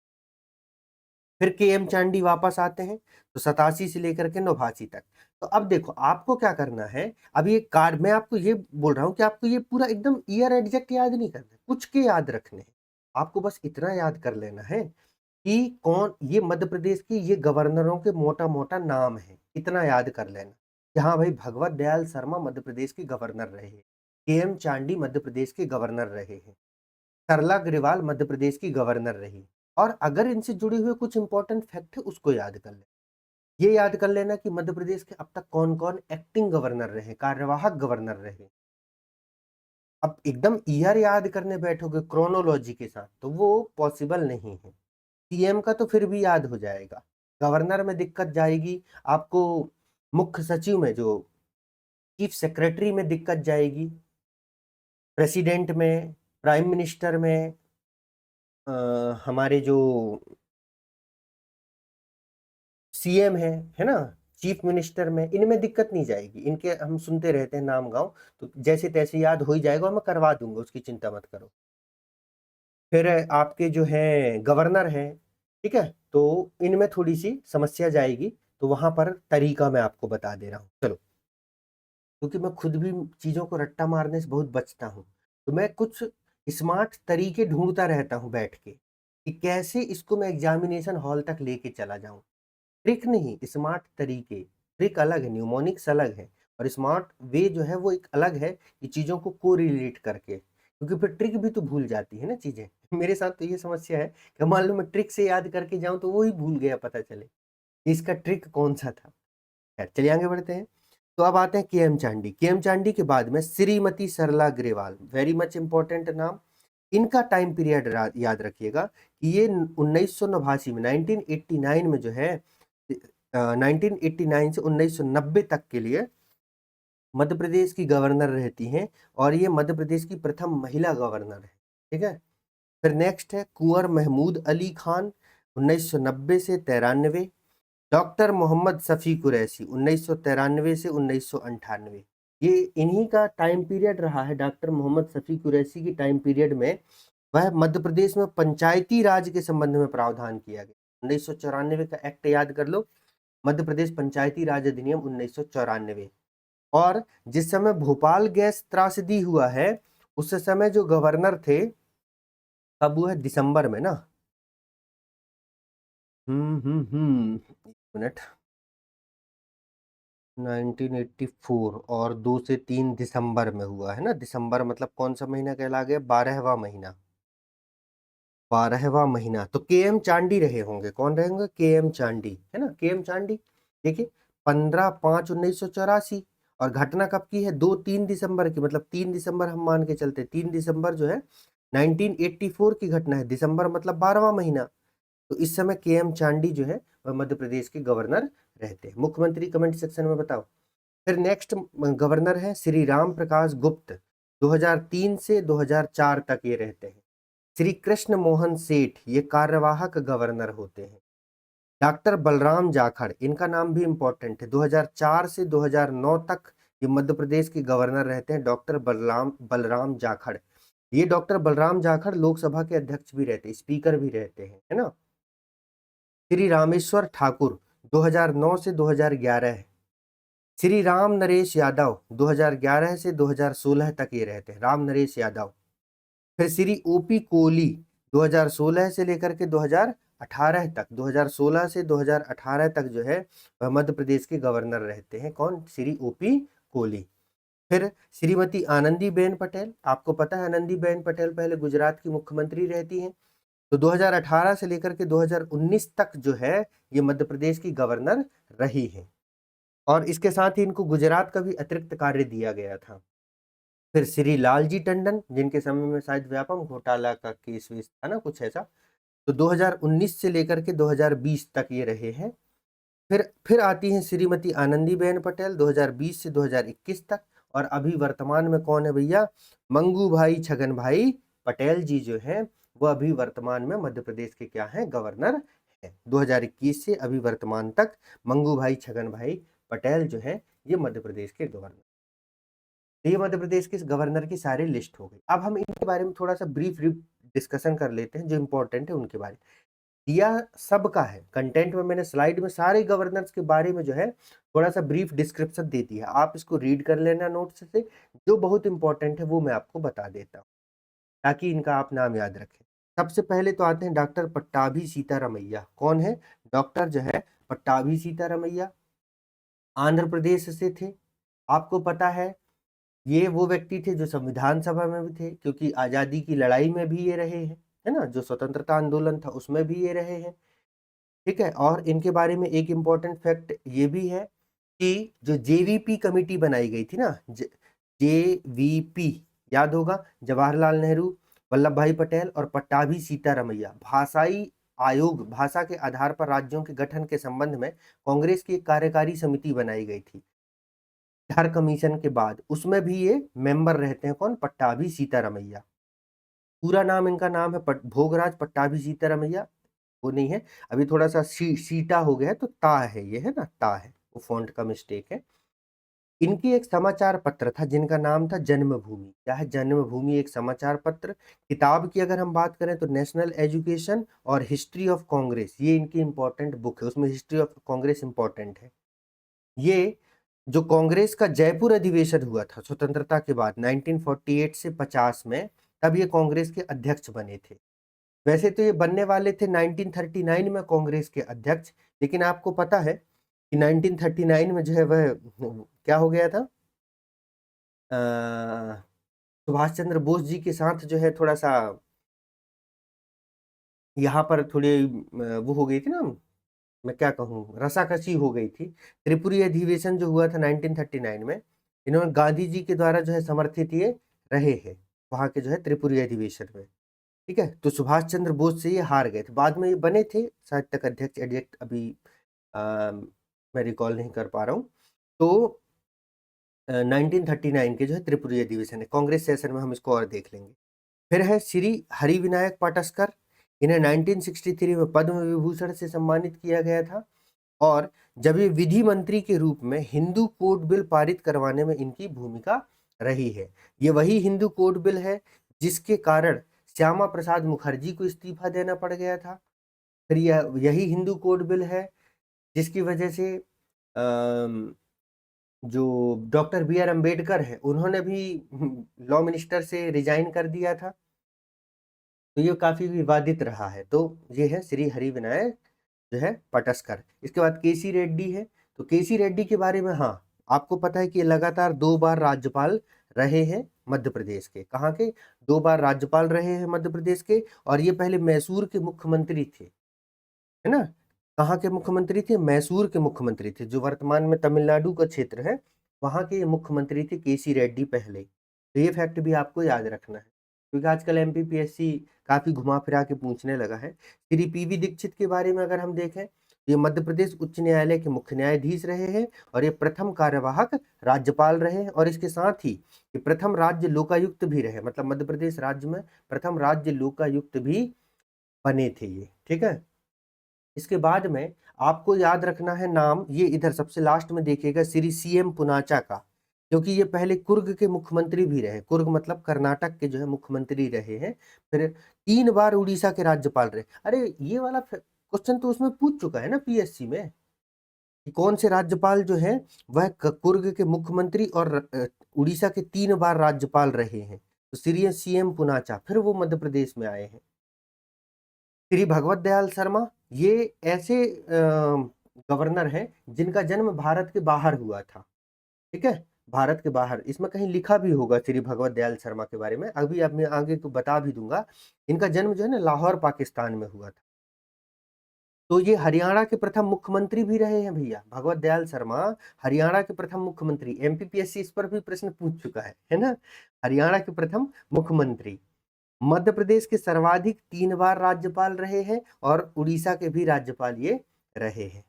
Speaker 1: फिर के एम चांडी वापस आते हैं तो 87 से लेकर के 89 तक। तो अब देखो आपको क्या करना है, अब ये कार मैं आपको ये बोल रहा हूँ कि आपको ये पूरा एकदम ईयर एग्जैक्ट याद नहीं करना है, कुछ के याद रखने हैं। आपको बस इतना याद कर लेना है कि कौन ये मध्य प्रदेश के ये गवर्नरों के मोटा मोटा नाम है, इतना याद कर लेना कि हाँ भाई भगवत दयाल शर्मा मध्य प्रदेश के गवर्नर रहे, के एम चांडी मध्य प्रदेश के गवर्नर रहे हैं, सरला अग्रवाल मध्य प्रदेश की गवर्नर रही। और अगर इनसे जुड़े हुए कुछ इंपॉर्टेंट फैक्ट है उसको याद कर लेना। ये याद कर लेना कि मध्य प्रदेश के अब तक कौन कौन एक्टिंग गवर्नर रहे, कार्यवाहक गवर्नर रहे। अब एकदम ईयर याद करने बैठोगे क्रोनोलॉजी के साथ तो वो पॉसिबल नहीं है। सीएम का तो फिर भी याद हो जाएगा, गवर्नर में दिक्कत जाएगी आपको, मुख्य सचिव में जो चीफ सेक्रेटरी में दिक्कत जाएगी, प्रेसिडेंट में, प्राइम मिनिस्टर में, हमारे जो सीएम है ना, चीफ मिनिस्टर में, इनमें दिक्कत नहीं जाएगी। इनके हम सुनते रहते हैं नाम गाँव, तो जैसे तैसे याद हो ही जाएगा, मैं करवा दूंगा, उसकी चिंता मत करो। फिर आपके जो है गवर्नर हैं, ठीक है, तो इनमें थोड़ी सी समस्या जाएगी, तो वहां पर तरीका मैं आपको बता दे रहा हूँ। चलो, क्योंकि मैं खुद भी चीजों को रट्टा मारने से बहुत बचता हूँ, तो मैं कुछ स्मार्ट तरीके ढूंढता रहता हूँ बैठ के कि कैसे इसको मैं एग्जामिनेशन हॉल तक लेके चला जाऊं। ट्रिक नहीं, स्मार्ट तरीके। ट्रिक अलग है, न्यूमोनिक्स अलग है, और स्मार्ट वे जो है वो एक अलग है कि चीज़ों को को रिलेट करके, क्योंकि फिर ट्रिक भी तो भूल जाती है ना चीज़ें। मेरे साथ तो ये समस्या है कि मान लो मैं ट्रिक से याद करके जाऊं तो वो ही भूल गया, पता चले कि इसका ट्रिक कौन सा था। खैर चलिए आगे बढ़ते हैं। तो अब आते हैं के एम चांडी। के एम चांडी के बाद में श्रीमती सरला ग्रेवाल, वेरी मच इंपॉर्टेंट नाम। इनका टाइम पीरियड याद रखिएगा कि ये 1989 में, 1989 में जो है, 1989 से 1990 तक के लिए मध्य प्रदेश की गवर्नर रहती हैं, और ये मध्य प्रदेश की प्रथम महिला गवर्नर है, ठीक है। फिर नेक्स्ट है कुंवर महमूद अली खान, 1990 से 93। डॉक्टर मोहम्मद शफी कुरैशी, 1993 से 1998। ये इन्हीं का टाइम पीरियड रहा है, डॉक्टर मोहम्मद शफी कुरैशी की टाइम पीरियड में वह मध्य प्रदेश में पंचायती राज के संबंध में प्रावधान किया गया। 1994 का एक्ट याद कर लो, मध्य प्रदेश पंचायती राज अधिनियम 1994। और जिस समय भोपाल गैस त्रासदी हुआ है उस समय जो गवर्नर थे, कब हुआ है, दिसंबर में ना, 1 मिनट, 1984, और 2 से 3 दिसंबर में हुआ है ना। दिसंबर मतलब कौन सा महीना कहला गया, 12वां महीना। 12वां महीना, तो के एम चांडी रहे होंगे। कौन रहेंगे? के एम चांडी, है ना, के एम चांडी। देखिए 15/5/1984, और घटना कब की है? 2-3 दिसंबर की, मतलब 3 दिसंबर हम मान के चलते, 3 दिसंबर जो है 1984 की घटना है। दिसंबर मतलब 12वां महीना। तो इस समय के एम चांडी जो है वह मध्य प्रदेश के गवर्नर रहते हैं। मुख्यमंत्री कमेंट सेक्शन में बताओ। फिर नेक्स्ट गवर्नर है श्री राम प्रकाश गुप्त, 2003 से 2004 तक ये रहते हैं। श्री कृष्ण मोहन सेठ ये कार्यवाहक गवर्नर होते हैं। डॉक्टर बलराम जाखड़, इनका नाम भी इंपॉर्टेंट है, 2004 से 2009 तक ये मध्य प्रदेश के गवर्नर रहते हैं। डॉक्टर बलराम बलराम जाखड़, ये डॉक्टर बलराम जाखड़ लोकसभा के अध्यक्ष भी रहते हैं, स्पीकर भी रहते हैं, है ना। श्री रामेश्वर ठाकुर, 2009 से 2011। श्री राम नरेश यादव, 2011 से 2016 तक ये रहते हैं, राम नरेश यादव। फिर श्री ओपी कोहली, 2016 से लेकर के 2018 तक, 2016 से 2018 तक जो है वह मध्य प्रदेश के गवर्नर रहते हैं। कौन? श्री ओपी कोहली। फिर श्रीमती आनंदीबेन पटेल, आपको पता है आनंदीबेन पटेल पहले गुजरात की मुख्यमंत्री रहती हैं। तो 2018 से लेकर के 2019 तक जो है ये मध्य प्रदेश की गवर्नर रही हैं, और इसके साथ ही इनको गुजरात का भी अतिरिक्त कार्य दिया गया था। फिर श्री लालजी टंडन, जिनके समय में शायद व्यापम घोटाला का केस वेस था ना, कुछ ऐसा, तो 2019 से लेकर के 2020 तक ये रहे हैं। फिर आती हैं श्रीमती आनंदीबेन पटेल, 2020 से 2021 तक। और अभी वर्तमान में कौन है भैया? मंगू भाई छगन भाई पटेल जी जो हैं वो अभी वर्तमान में मध्य प्रदेश के क्या हैं? गवर्नर हैं। 2021 से अभी वर्तमान तक मंगू भाई छगन भाई पटेल जो है ये मध्य प्रदेश के गवर्नर। तो ये मध्य प्रदेश के गवर्नर की सारी लिस्ट हो गई। अब हम इनके बारे में थोड़ा सा ब्रीफ डिस्कशन कर लेते हैं, जो इंपॉर्टेंट है उनके बारे में। दिया सबका है कंटेंट में, मैंने स्लाइड में सारे गवर्नर्स के बारे में जो है थोड़ा सा ब्रीफ डिस्क्रिप्शन दे दिया, आप इसको रीड कर लेना नोट्स से। जो बहुत इंपॉर्टेंट है वो मैं आपको बता देता हूँ, ताकि इनका आप नाम याद रखें। सबसे पहले तो आते हैं डॉक्टर पट्टाभी सीतारमैया। कौन है? डॉक्टर जो है पट्टाभी सीतारमैया, आंध्र प्रदेश से थे। आपको पता है ये वो व्यक्ति थे जो संविधान सभा में भी थे, क्योंकि आजादी की लड़ाई में भी ये रहे हैं, है ना, जो स्वतंत्रता आंदोलन था उसमें भी ये रहे हैं। ठीक है, और इनके बारे में एक इम्पॉर्टेंट फैक्ट ये भी है कि जो जेवीपी कमेटी बनाई गई थी ना, जेवीपी याद होगा, जवाहरलाल नेहरू, वल्लभ भाई पटेल और पट्टाभी सीतारमैया भाषाई आयोग, भाषा के आधार पर राज्यों के गठन के संबंध में कांग्रेस की एक कार्यकारी समिति बनाई गई थी हर कमीशन के बाद, उसमें भी ये मेंबर रहते हैं। कौन? पट्टाभी सीतारमैया। पूरा नाम इनका नाम है भोगराज पट्टाभी सीतारमैया, वो नहीं है अभी, थोड़ा सा सीटा हो गया है तो ता है, ये है ना, ता है, वो फॉन्ट का मिस्टेक है। इनकी एक समाचार पत्र था जिनका नाम था जन्मभूमि। क्या है? जन्मभूमि एक समाचार पत्र। किताब की अगर हम बात करें तो नेशनल एजुकेशन और हिस्ट्री ऑफ कांग्रेस, ये इनकी इंपॉर्टेंट बुक है, उसमें हिस्ट्री ऑफ कांग्रेस इंपॉर्टेंट है। ये जो कांग्रेस का जयपुर अधिवेशन हुआ था स्वतंत्रता के बाद 1948 से 50 में, तब ये कांग्रेस के अध्यक्ष बने थे। वैसे तो ये बनने वाले थे 1939 में कांग्रेस के अध्यक्ष, लेकिन आपको पता है कि 1939 में जो है वह क्या हो गया था, सुभाष चंद्र बोस जी के साथ जो है थोड़ा सा यहाँ पर थोड़ी वो हो गई थी ना, मैं क्या कहूँ, रसाकसी हो गई थी। त्रिपुरी अधिवेशन जो हुआ था 1939 में, इन्होंने गांधी जी के द्वारा जो है समर्थित ये रहे हैं वहाँ के जो है त्रिपुरी अधिवेशन में। ठीक है, तो सुभाष चंद्र बोस से ये हार गए थे, बाद में ये बने थे शायद तक अध्यक्ष, एग्जैक्ट अभी मैं रिकॉल नहीं कर पा रहा हूँ। तो 1939 के जो है त्रिपुरी अधिवेशन है, कांग्रेस सेशन में हम इसको और देख लेंगे। फिर है श्री हरिविनायक पाटस्कर, इन्हें 1963 में पद्म विभूषण से सम्मानित किया गया था, और जब ये विधि मंत्री के रूप में हिंदू कोड बिल पारित करवाने में इनकी भूमिका रही है। ये वही हिंदू कोड बिल है जिसके कारण श्यामा प्रसाद मुखर्जी को इस्तीफा देना पड़ गया था। फिर यही हिंदू कोड बिल है जिसकी वजह से जो डॉक्टर बी आर अम्बेडकर है उन्होंने भी लॉ मिनिस्टर से रिजाइन कर दिया था। तो ये काफी विवादित रहा है। तो ये है श्री हरिविनायक जो है पटस्कर। इसके बाद केसी रेड्डी है। तो केसी रेड्डी के बारे में, हाँ, आपको पता है कि लगातार 2 बार राज्यपाल रहे हैं मध्य प्रदेश के। कहाँ के? 2 बार राज्यपाल रहे हैं मध्य प्रदेश के, और ये पहले मैसूर के मुख्यमंत्री थे, है ना? कहाँ के मुख्यमंत्री थे? मैसूर के मुख्यमंत्री थे, जो वर्तमान में तमिलनाडु का क्षेत्र है, वहाँ के ये मुख्यमंत्री थे केसी रेड्डी पहले। तो ये फैक्ट भी आपको याद रखना है, क्योंकि आजकल एमपीपीएससी काफ़ी घुमा फिरा के पूछने लगा है। श्री पीवी दीक्षित के बारे में अगर हम देखें, ये मध्य प्रदेश उच्च न्यायालय के मुख्य न्यायाधीश रहे हैं, और ये प्रथम कार्यवाहक राज्यपाल रहे हैं, और इसके साथ ही ये प्रथम राज्य लोकायुक्त भी रहे, मतलब मध्य प्रदेश राज्य में प्रथम राज्य लोकायुक्त भी बने थे ये, ठीक है। इसके बाद में आपको याद रखना है नाम, ये इधर सबसे लास्ट में देखिएगा, श्री सीएम पुनाचा का, क्योंकि ये पहले कुर्ग के मुख्यमंत्री भी रहे। कुर्ग मतलब कर्नाटक के जो है मुख्यमंत्री रहे हैं, फिर 3 बार उड़ीसा के राज्यपाल रहे। अरे ये वाला क्वेश्चन तो उसमें पूछ चुका है ना पीएससी में, कि कौन से राज्यपाल जो है वह कुर्ग के मुख्यमंत्री और उड़ीसा के 3 बार राज्यपाल रहे हैं। तो श्री सीएम पुनाचा, फिर वो मध्य प्रदेश में आए हैं। श्री भगवत दयाल शर्मा, ये ऐसे गवर्नर हैं जिनका जन्म भारत के बाहर हुआ था, ठीक है, भारत के बाहर। इसमें कहीं लिखा भी होगा श्री भगवत दयाल शर्मा के बारे में, अभी अब मैं आगे तो बता भी दूंगा। इनका जन्म जो है ना लाहौर पाकिस्तान में हुआ था। तो ये हरियाणा के प्रथम मुख्यमंत्री भी रहे हैं भैया, भगवत दयाल शर्मा हरियाणा के प्रथम मुख्यमंत्री। एमपीपीएससी इस पर भी प्रश्न पूछ चुका है ना, हरियाणा के प्रथम मुख्यमंत्री। मध्य प्रदेश के सर्वाधिक 3 बार राज्यपाल रहे हैं, और उड़ीसा के भी राज्यपाल ये रहे हैं।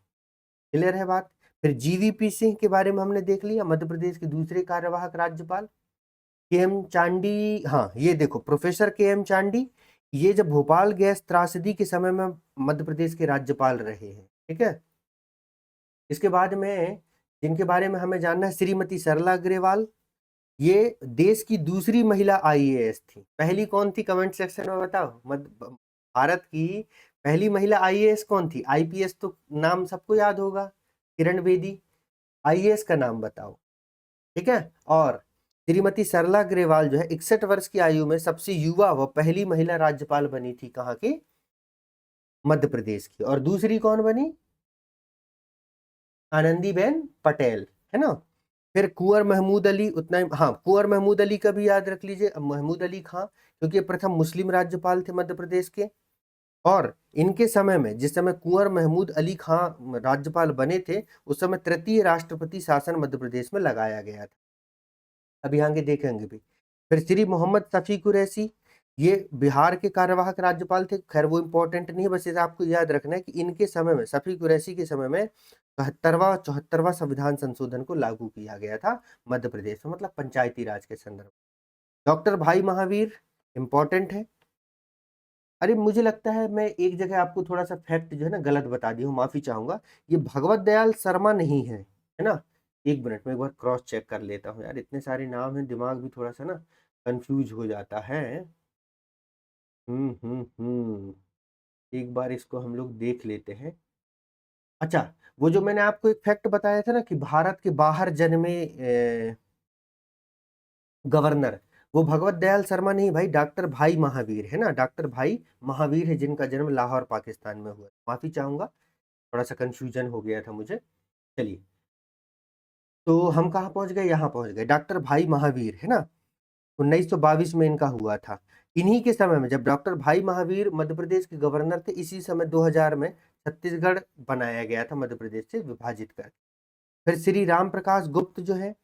Speaker 1: क्लियर है बात? फिर जीवीपी सिंह के बारे में हमने देख लिया, मध्य प्रदेश के दूसरे कार्यवाहक राज्यपाल। के एम चांडी, हाँ ये देखो प्रोफेसर के एम चांडी, ये जब भोपाल गैस त्रासदी के समय में मध्य प्रदेश के राज्यपाल रहे हैं, ठीक है। इसके बाद में जिनके बारे में हमें जानना है, श्रीमती सरला अग्रवाल, ये देश की दूसरी महिला आईएएस थी। पहली कौन थी? कमेंट सेक्शन में बताओ। भारत की पहली महिला आईएएस कौन थी? आईपीएस तो नाम सबको याद होगा, किरण बेदी। आईएएस का नाम बताओ, ठीक है। और श्रीमती सरला अग्रवाल जो है 61 वर्ष की आयु में सबसे युवा व पहली महिला राज्यपाल बनी थी, कहाँ की? मध्य प्रदेश की। और दूसरी कौन बनी? आनंदीबेन पटेल, है ना। फिर कुंवर महमूद अली, उतना हाँ, कुंवर महमूद अली का भी याद रख लीजिए, महमूद अली खां, क्योंकि प्रथम मुस्लिम राज्यपाल थे मध्य प्रदेश के। और इनके समय में, जिस समय कुंवर महमूद अली खां राज्यपाल बने थे, उस समय तृतीय राष्ट्रपति शासन मध्य प्रदेश में लगाया गया था। अभी आगे देखेंगे भी। फिर श्री मोहम्मद शफी कुरैशी, ये बिहार के कार्यवाहक राज्यपाल थे। खैर वो इंपॉर्टेंट नहीं है, बस इसे आपको याद रखना है कि इनके समय में, शफी कुरैशी के समय में 74वां संविधान संशोधन को लागू किया गया था मध्य प्रदेश में, मतलब पंचायती राज के संदर्भ। डॉक्टर भाई महावीर इंपॉर्टेंट है। अरे मुझे लगता है मैं एक जगह आपको थोड़ा सा फैक्ट जो है ना गलत बता दी हूँ, माफी चाहूंगा। ये भगवत दयाल शर्मा नहीं है ना। एक मिनट में एक बार क्रॉस चेक कर लेता हूँ यार, इतने सारे नाम हैं, दिमाग भी थोड़ा सा ना कंफ्यूज हो जाता है। हम्म। एक बार इसको हम लोग देख लेते हैं। अच्छा, वो जो मैंने आपको एक फैक्ट बताया था ना कि भारत के बाहर जन्मे गवर्नर, वो भगवत दयाल शर्मा नहीं भाई, डॉक्टर भाई महावीर है ना, डॉक्टर भाई महावीर है, जिनका जन्म लाहौर पाकिस्तान में हुआ। माफी चाहूंगा, थोड़ा सा कंफ्यूजन हो गया था मुझे। चलिए, तो हम कहाँ पहुंच गए? यहाँ पहुंच गए, डॉक्टर भाई महावीर, है ना। 1922 में इनका हुआ था। इन्हीं के समय में, जब डॉक्टर भाई महावीर मध्य प्रदेश के गवर्नर थे, इसी समय 2000 में छत्तीसगढ़ बनाया गया था मध्य प्रदेश से विभाजित कर। फिर श्री राम प्रकाश गुप्त जो है,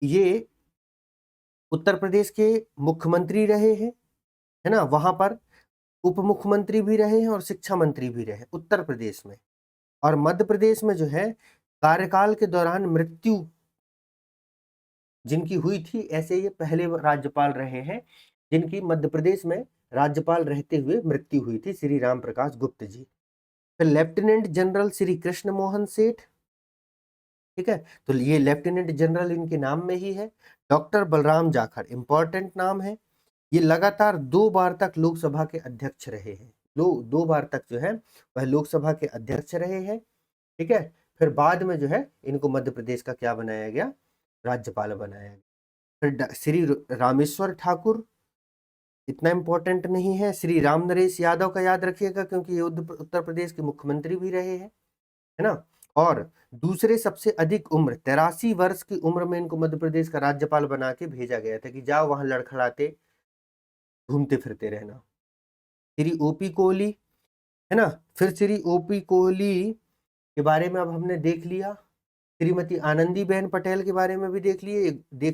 Speaker 1: ये उत्तर प्रदेश के मुख्यमंत्री रहे हैं, है ना। वहां पर उप मुख्यमंत्री भी रहे हैं और शिक्षा मंत्री भी रहे उत्तर प्रदेश में। और मध्य प्रदेश में जो है कार्यकाल के दौरान मृत्यु जिनकी हुई थी, ऐसे ये पहले राज्यपाल रहे हैं जिनकी मध्य प्रदेश में राज्यपाल रहते हुए मृत्यु हुई थी, श्री राम प्रकाश गुप्त जी। फिर लेफ्टिनेंट जनरल श्री कृष्ण मोहन सेठ, ठीक है, तो ये लेफ्टिनेंट जनरल इनके नाम में ही है। डॉक्टर बलराम जाखड़, इंपॉर्टेंट नाम है। ये लगातार 2 बार तक लोकसभा के अध्यक्ष रहे हैं। 2 बार तक जो है वह लोकसभा के अध्यक्ष रहे हैं, ठीक है। फिर बाद में जो है इनको मध्य प्रदेश का क्या बनाया गया? राज्यपाल बनाया गया। फिर श्री रामेश्वर ठाकुर, इतना इंपॉर्टेंट नहीं है। श्री राम नरेश यादव का याद रखिएगा, क्योंकि ये उत्तर प्रदेश के मुख्यमंत्री भी रहे हैं, है ना। और दूसरे सबसे अधिक उम्र 83 वर्ष की उम्र में इनको मध्य प्रदेश का राज्यपाल बना के भेजा गया था कि जाओ वहां लड़खड़ाते घूमते फिरते रहना। श्री ओपी कोहली, है ना, फिर श्री ओपी कोहली के बारे में अब हमने देख लिया। श्रीमती आनंदीबेन पटेल के बारे में भी देख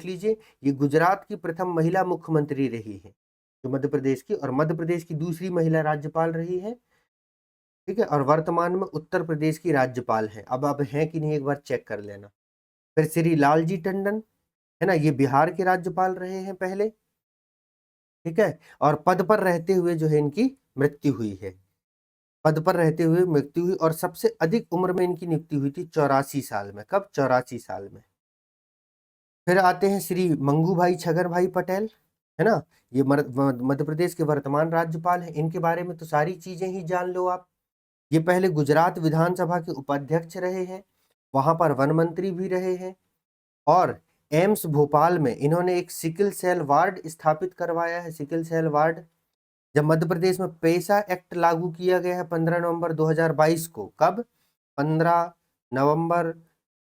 Speaker 1: लीजिए। ये गुजरात की प्रथम महिला मुख्यमंत्री रही है जो मध्य प्रदेश की, और मध्य प्रदेश की दूसरी महिला राज्यपाल रही है। ठीक है, और वर्तमान में उत्तर प्रदेश की राज्यपाल है। अब है कि नहीं एक बार चेक कर लेना। फिर श्री लालजी टंडन, है ना, ये बिहार के राज्यपाल रहे हैं पहले। ठीक है, और पद पर रहते हुए जो है इनकी मृत्यु हुई है। पद पर रहते हुए मृत्यु हुई, और सबसे अधिक उम्र में इनकी नियुक्ति हुई थी 84 साल में। कब? 84 साल में। फिर आते हैं श्री मंगू भाई छगर भाई पटेल, है ना, ये मध्य प्रदेश के वर्तमान राज्यपाल हैं। इनके बारे में तो सारी चीजें ही जान लो आप। ये पहले गुजरात विधानसभा के उपाध्यक्ष रहे हैं, वहां पर वन मंत्री भी रहे हैं, और एम्स भोपाल में इन्होंने एक सिकल सेल वार्ड स्थापित करवाया है। सिकल सेल वार्ड, जब मध्य प्रदेश में पेसा एक्ट लागू किया गया है 15 नवंबर 2022 को। कब? 15 नवंबर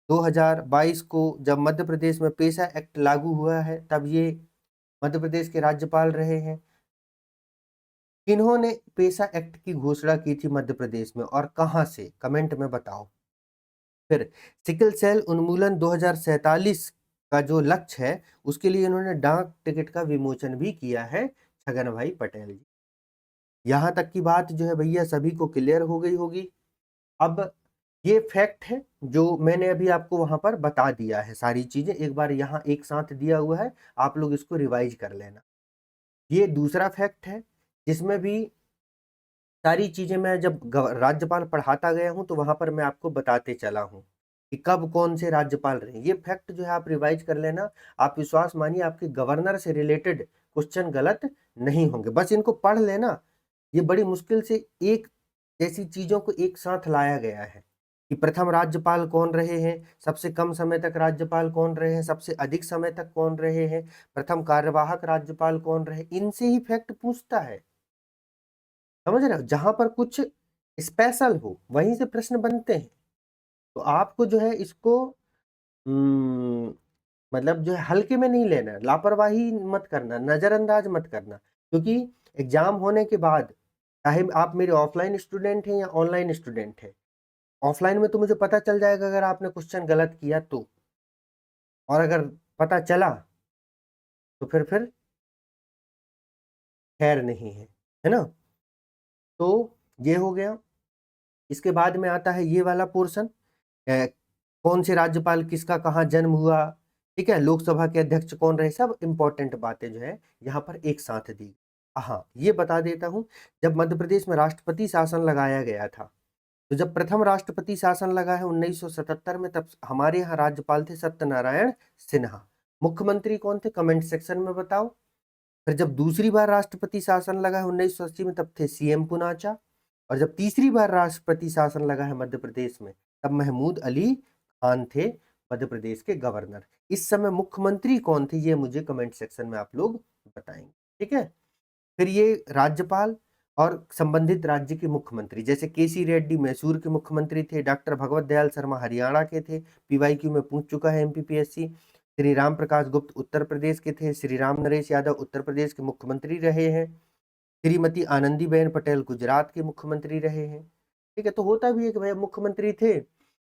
Speaker 1: 2022 को जब मध्य प्रदेश में पेसा एक्ट लागू हुआ है, तब ये मध्य प्रदेश के राज्यपाल रहे हैं। इन्होंने पेसा एक्ट की घोषणा की थी मध्य प्रदेश में, और कहां से? कमेंट में बताओ। फिर सिकल सेल उन्मूलन 2047 का जो लक्ष्य है, उसके लिए इन्होंने डाक टिकट का विमोचन भी किया है, छगन भाई पटेल जी। यहां तक की बात जो है भैया सभी को क्लियर हो गई होगी। अब ये फैक्ट है जो मैंने अभी आपको वहां पर बता दिया है, सारी चीजें एक बार यहाँ एक साथ दिया हुआ है, आप लोग इसको रिवाइज कर लेना। ये दूसरा फैक्ट है जिसमें भी सारी चीजें मैं जब राज्यपाल पढ़ाता गया हूं तो वहां पर मैं आपको बताते चला हूं कि कब कौन से राज्यपाल रहे। ये फैक्ट जो है आप रिवाइज कर लेना। आप विश्वास मानिए आपके गवर्नर से रिलेटेड क्वेश्चन गलत नहीं होंगे, बस इनको पढ़ लेना। ये बड़ी मुश्किल से एक जैसी चीजों को एक साथ लाया गया है कि प्रथम राज्यपाल कौन रहे हैं, सबसे कम समय तक राज्यपाल कौन रहे हैं, सबसे अधिक समय तक कौन रहे हैं, प्रथम कार्यवाहक राज्यपाल कौन रहे, इनसे ही फैक्ट पूछता है। समझ रहे हो? जहां पर कुछ स्पेशल हो वहीं से प्रश्न बनते हैं। तो आपको जो है इसको हम्म, मतलब जो है हल्के में नहीं लेना, लापरवाही मत करना, नजरअंदाज मत करना, क्योंकि एग्जाम होने के बाद चाहे आप मेरे ऑफलाइन स्टूडेंट हैं या ऑनलाइन स्टूडेंट हैं, ऑफलाइन में तो मुझे पता चल जाएगा अगर आपने क्वेश्चन गलत किया तो, और अगर पता चला तो फिर खैर नहीं है, है ना। तो ये हो गया। इसके बाद में आता है ये वाला पोर्शन, कौन से राज्यपाल किसका कहाँ जन्म हुआ, ठीक है, लोकसभा के अध्यक्ष कौन रहे, सब इंपॉर्टेंट बातें जो है यहाँ पर एक साथ दी। हाँ, ये बता देता हूँ, जब मध्य प्रदेश में राष्ट्रपति शासन लगाया गया था, तो जब प्रथम राष्ट्रपति शासन लगा है 1977 में, तब हमारे यहाँ राज्यपाल थे सत्यनारायण सिन्हा। मुख्यमंत्री कौन थे? कमेंट सेक्शन में बताओ। फिर जब दूसरी बार राष्ट्रपति शासन लगा है 1980 में, तब थे सीएम पुनाचा। और जब तीसरी बार राष्ट्रपति शासन लगा है मध्य प्रदेश में, तब महमूद अली खान थे मध्य प्रदेश के गवर्नर। इस समय मुख्यमंत्री कौन थे ये मुझे कमेंट सेक्शन में आप लोग बताएंगे। ठीक है, फिर ये राज्यपाल और संबंधित राज्य के मुख्यमंत्री, जैसे केसी रेड्डी मैसूर के मुख्यमंत्री थे, डॉक्टर भगवत दयाल शर्मा हरियाणा के थे, पीवाईक्यू में पूछ चुका है एमपीपीएससी। श्री राम प्रकाश गुप्त उत्तर प्रदेश के थे, श्री राम नरेश यादव उत्तर प्रदेश के मुख्यमंत्री रहे हैं, श्रीमती आनंदीबेन पटेल गुजरात के मुख्यमंत्री रहे हैं। ठीक है, तो होता भी है कि भाई मुख्यमंत्री थे।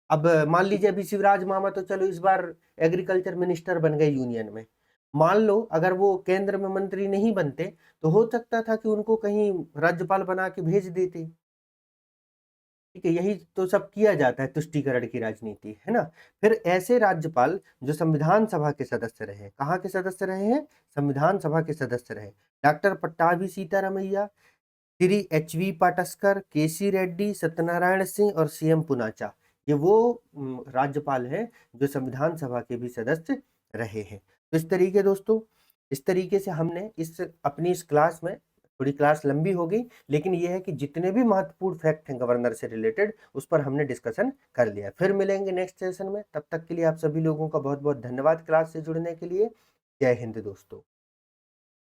Speaker 1: अब मान लीजिए अभी शिवराज मामा तो चलो इस बार एग्रीकल्चर मिनिस्टर बन गए यूनियन में, मान लो अगर वो केंद्र में मंत्री नहीं बनते तो हो सकता था कि उनको कहीं राज्यपाल बना के भेज देते। ठीक है, यही तो सब किया जाता है, तुष्टीकरण की राजनीति, है ना। फिर ऐसे राज्यपाल जो संविधान सभा के सदस्य रहे, कहाँ के सदस्य रहे हैं? संविधान सभा के सदस्य रहे। डॉक्टर पट्टाभी सीतारामैया, श्री एच.वी. पाटस्कर, केसी रेड्डी, सत्यनारायण सिंह और सीएम पुनाचा, ये वो राज्यपाल हैं जो संविधान सभा के भी सदस्य रहे हैं। तो इस तरीके दोस्तों, इस तरीके से हमने अपनी इस क्लास में, थोड़ी क्लास लंबी हो गई, लेकिन ये है कि जितने भी महत्वपूर्ण फैक्ट हैं गवर्नर से रिलेटेड उस पर हमने डिस्कशन कर लिया। फिर मिलेंगे नेक्स्ट सेशन में, तब तक के लिए आप सभी लोगों का बहुत बहुत धन्यवाद क्लास से जुड़ने के लिए। जय हिंद दोस्तों।